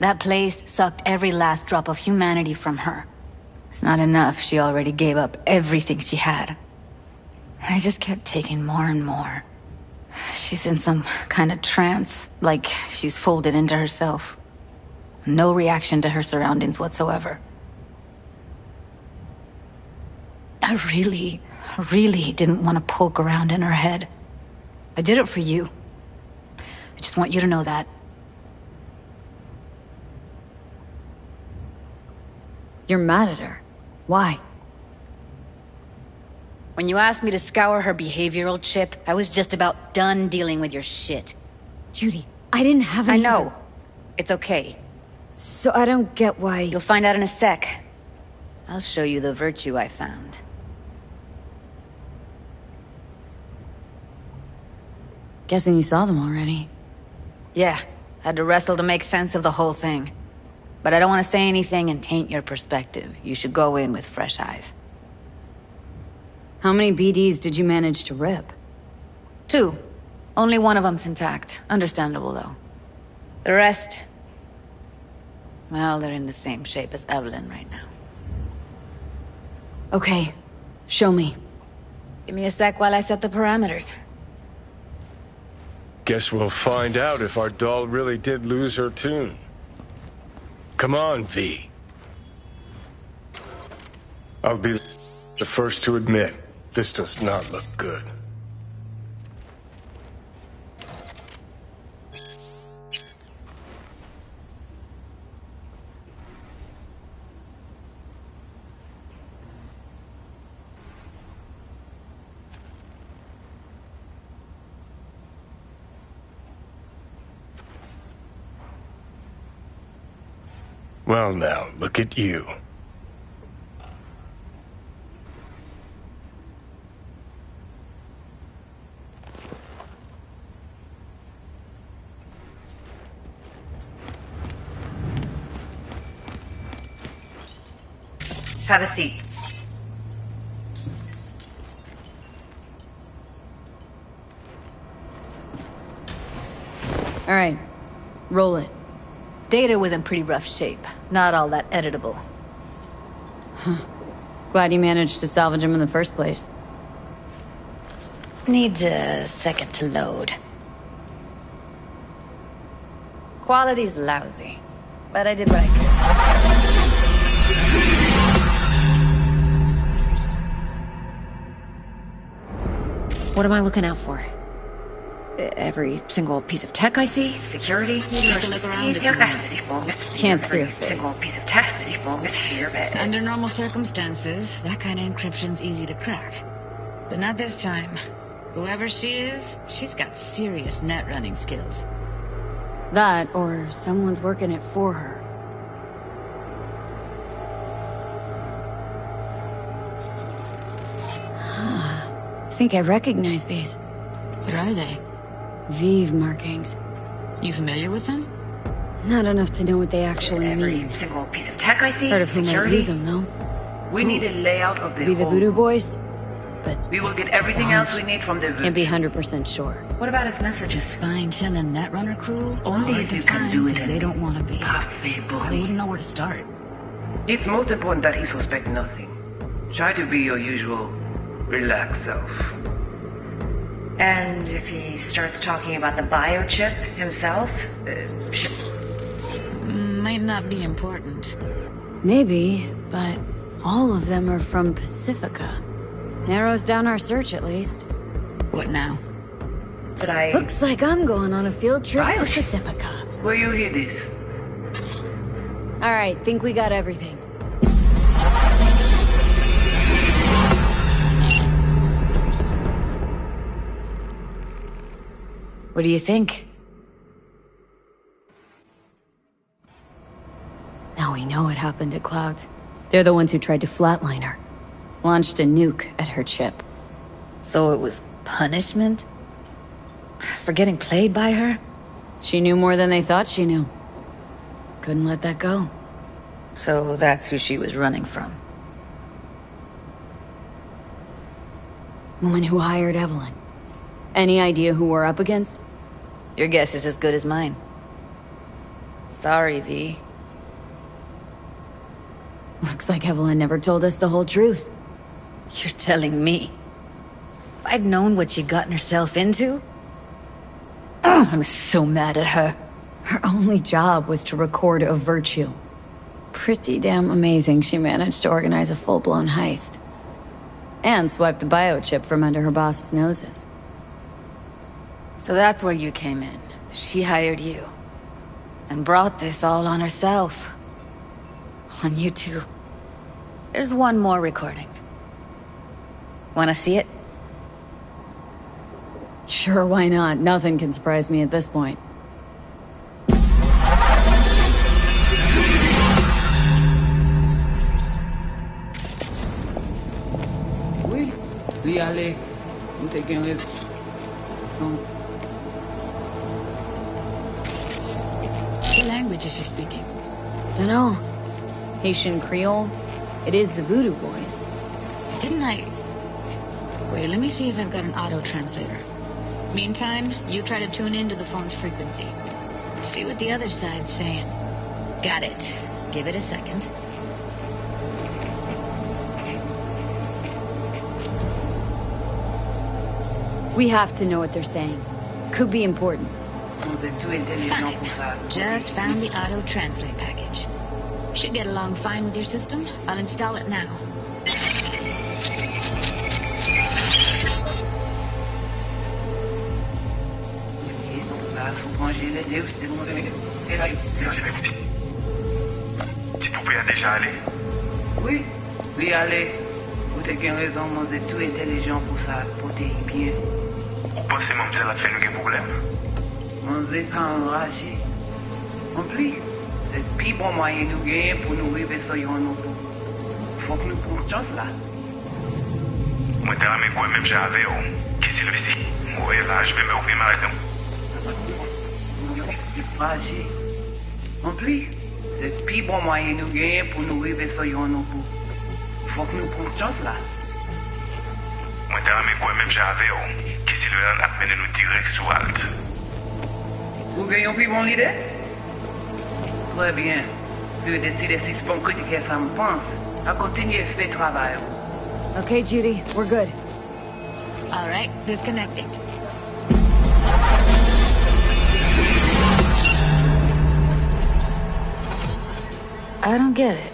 That place sucked every last drop of humanity from her. It's not enough, she already gave up everything she had. I just kept taking more and more. She's in some kind of trance, like she's folded into herself. No reaction to her surroundings whatsoever. I really didn't want to poke around in her head. I did it for you. I just want you to know that. You're mad at her. Why? When you asked me to scour her behavioral chip, I was just about done dealing with your shit. Judy, I didn't have any... I know. It's okay. So I don't get why... You'll find out in a sec. I'll show you the virtue I found. Guessing you saw them already. Yeah, had to wrestle to make sense of the whole thing. But I don't want to say anything and taint your perspective. You should go in with fresh eyes. How many BDs did you manage to rip? 2. Only one of them's intact. Understandable, though. The rest... well, they're in the same shape as Evelyn right now. Okay. Show me. Give me a sec while I set the parameters. Guess we'll find out if our doll really did lose her tune. Come on, V. I'll be the first to admit, this does not look good. Well now, look at you. Have a seat. All right. Roll it. Data was in pretty rough shape. Not all that editable. Huh. Glad you managed to salvage him in the first place. Needs a second to load. Quality's lousy, but I did what I could. What am I looking out for? Every single piece of tech I see? Security? Take a look around if you want. Can't see your face. Piece of tech. Under normal circumstances, that kind of encryption's easy to crack. But not this time. Whoever she is, she's got serious net running skills. That, or someone's working it for her. I think I recognize these. What are they? Vive markings. You familiar with them? Not enough to know what they actually mean. Every single piece of tech I see? Heard of who might Security? use them, though. We need a layout of the Be the whole. Voodoo Boys? But We will that's get just everything a else hunch. we need from the Can't be 100% sure. What about his messages? Spine chilling Netrunner crew? Only Hard if to you can find, do it 'cause in they don't want to be. Cafe I wouldn't know where to start. It's most important that he suspect nothing. Try to be your usual, relaxed self. And if he starts talking about the biochip himself? Might not be important. Maybe, but all of them are from Pacifica. Narrows down our search, at least. What now? But I... Looks like I'm going on a field trip to Biochip? Pacifica. Where you hear this? All right, think we got everything. What do you think? Now we know what happened at Clouds. They're the ones who tried to flatline her. Launched a nuke at her chip. So it was punishment? For getting played by her? She knew more than they thought she knew. Couldn't let that go. So that's who she was running from. Woman who hired Evelyn. Any idea who we're up against? Your guess is as good as mine. Sorry, V. Looks like Evelyn never told us the whole truth. You're telling me? If I'd known what she'd gotten herself into... Oh, I'm so mad at her. Her only job was to record a virtue. Pretty damn amazing she managed to organize a full-blown heist. And swipe the biochip from under her boss's noses. So that's where you came in. She hired you. And brought this all on herself. On you two. There's one more recording. Wanna see it? Sure, why not? Nothing can surprise me at this point. Oui, oui, allez. Nous t'ayons raison. Non. What language is she speaking? Dunno. Haitian Creole? It is the Voodoo Boys. Didn't I... Wait, let me see if I've got an auto-translator. Meantime, you try to tune into the phone's frequency. See what the other side's saying. Got it. Give it a second. We have to know what they're saying. Could be important. Fine. Just found the auto-translate package. Should get along fine with your system. I'll install it now. Tu pouvais déjà aller? Oui, oui, allez. Vous avez bien raison, moi, vous êtes tout intelligent pour ça, pour t'aider bien. Vous pensez que ça va faire nous des problèmes? On n'est pas enragé. En plus, c'est le plus bon moyen de nous gagner pour nous arriver sur nos bouts. Faut que nous prenions chance là. Moi, t'as ramé quoi, même j'avais, qu'est-ce que c'est ici? Moi, là, je vais me ouvrir ma raison. Enragé. En plus, c'est le plus bon moyen de nous gagner pour nous arriver sur nos bouts. Faut que nous prenions chance là. Moi, t'as ramé quoi, même j'avais, qu'est-ce que c'est a mené nous direct sur Alt? Vous gagnez plus mon idée? Très bien. Si vous décidez si c'est bon critiquer ça me pense, à continuer à faire le travail. Okay, Judy, we're good. All right, disconnecting. I don't get it.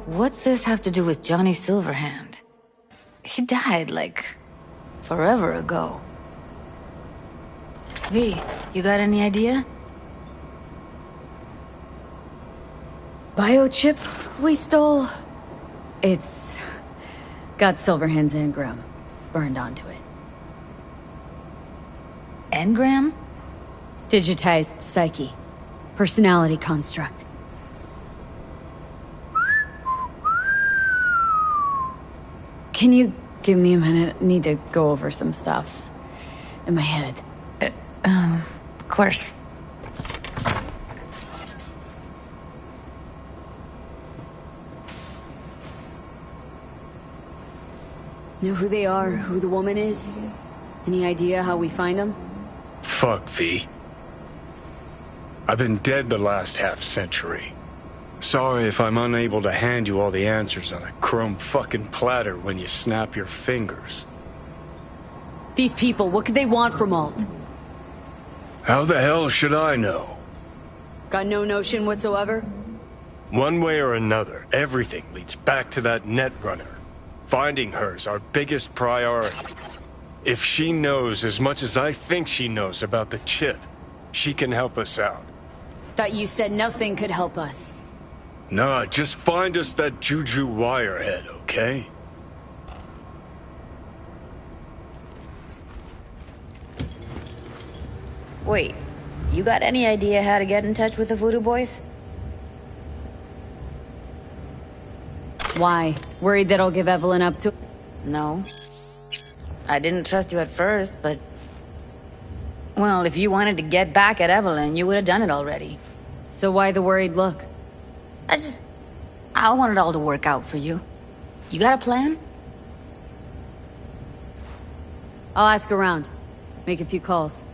What's this have to do with Johnny Silverhand? He died, like, forever ago. V, you got any idea? Biochip we stole? It's got Silverhand's engram burned onto it. Engram? Digitized psyche. Personality construct. Can you give me a minute? Need to go over some stuff in my head. Of course. Know who they are, who the woman is? Any idea how we find them? Fuck, V. I've been dead the last half-century. Sorry if I'm unable to hand you all the answers on a chrome fucking platter when you snap your fingers. These people, what could they want from Alt? How the hell should I know? Got no notion whatsoever? One way or another, everything leads back to that Netrunner. Finding her's our biggest priority. If she knows as much as I think she knows about the chip, she can help us out. Thought you said nothing could help us. Nah, just find us that Juju wirehead, okay? Wait, you got any idea how to get in touch with the Voodoo Boys? Why? Worried that I'll give Evelyn up to... No. I didn't trust you at first, but... Well, if you wanted to get back at Evelyn, you would have done it already. So why the worried look? I want it all to work out for you. You got a plan? I'll ask around. Make a few calls.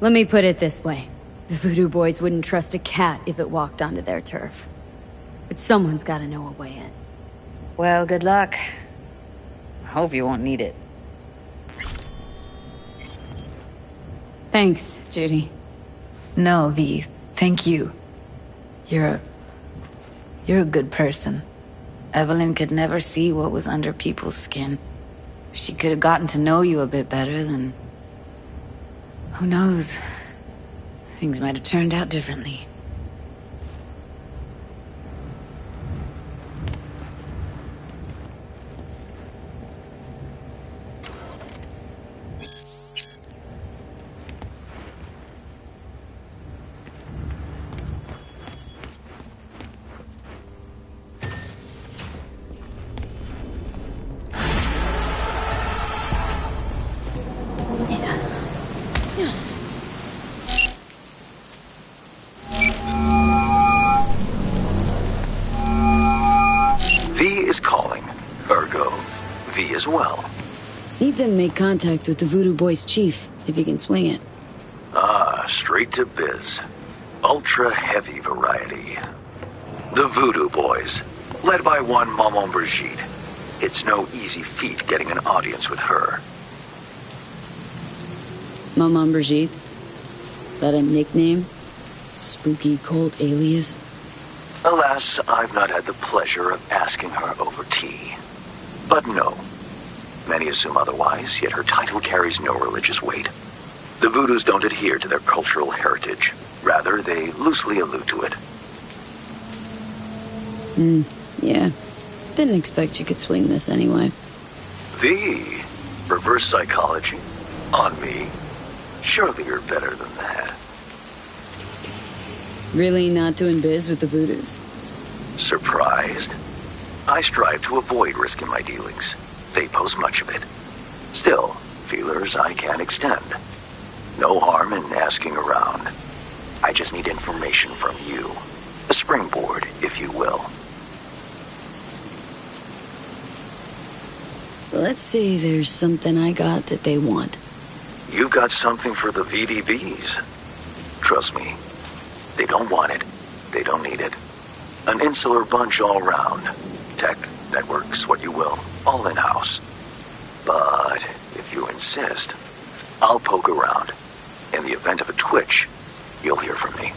Let me put it this way. The Voodoo Boys wouldn't trust a cat if it walked onto their turf. But someone's gotta know a way in. Well, good luck. I hope you won't need it. Thanks, Judy. No, V. Thank you. You're a good person. Evelyn could never see what was under people's skin. If she could have gotten to know you a bit better, then... who knows? Things might have turned out differently. is calling. Ergo, V as well. Need to make contact with the Voodoo Boys chief, if he can swing it. Ah, straight to biz. Ultra heavy variety. The Voodoo Boys, led by one Maman Brigitte. It's no easy feat getting an audience with her. Maman Brigitte? That a nickname? Spooky cult alias? Alas, I've not had the pleasure of asking her over tea. But no. Many assume otherwise, yet her title carries no religious weight. The Voodoos don't adhere to their cultural heritage. Rather, they loosely allude to it. Yeah. Didn't expect you could swing this anyway. V? Reverse psychology? On me? Surely you're better than that. Really not doing biz with the Voodoos? Surprised? I strive to avoid risking my dealings. They pose much of it. Still, feelers I can extend. No harm in asking around. I just need information from you. A springboard, if you will. Let's say there's something I got that they want. You've got something for the VDBs. Trust me, they don't want it. They don't need it. An insular bunch all round. Tech, networks, what you will, all in-house. But if you insist, I'll poke around. In the event of a twitch, you'll hear from me.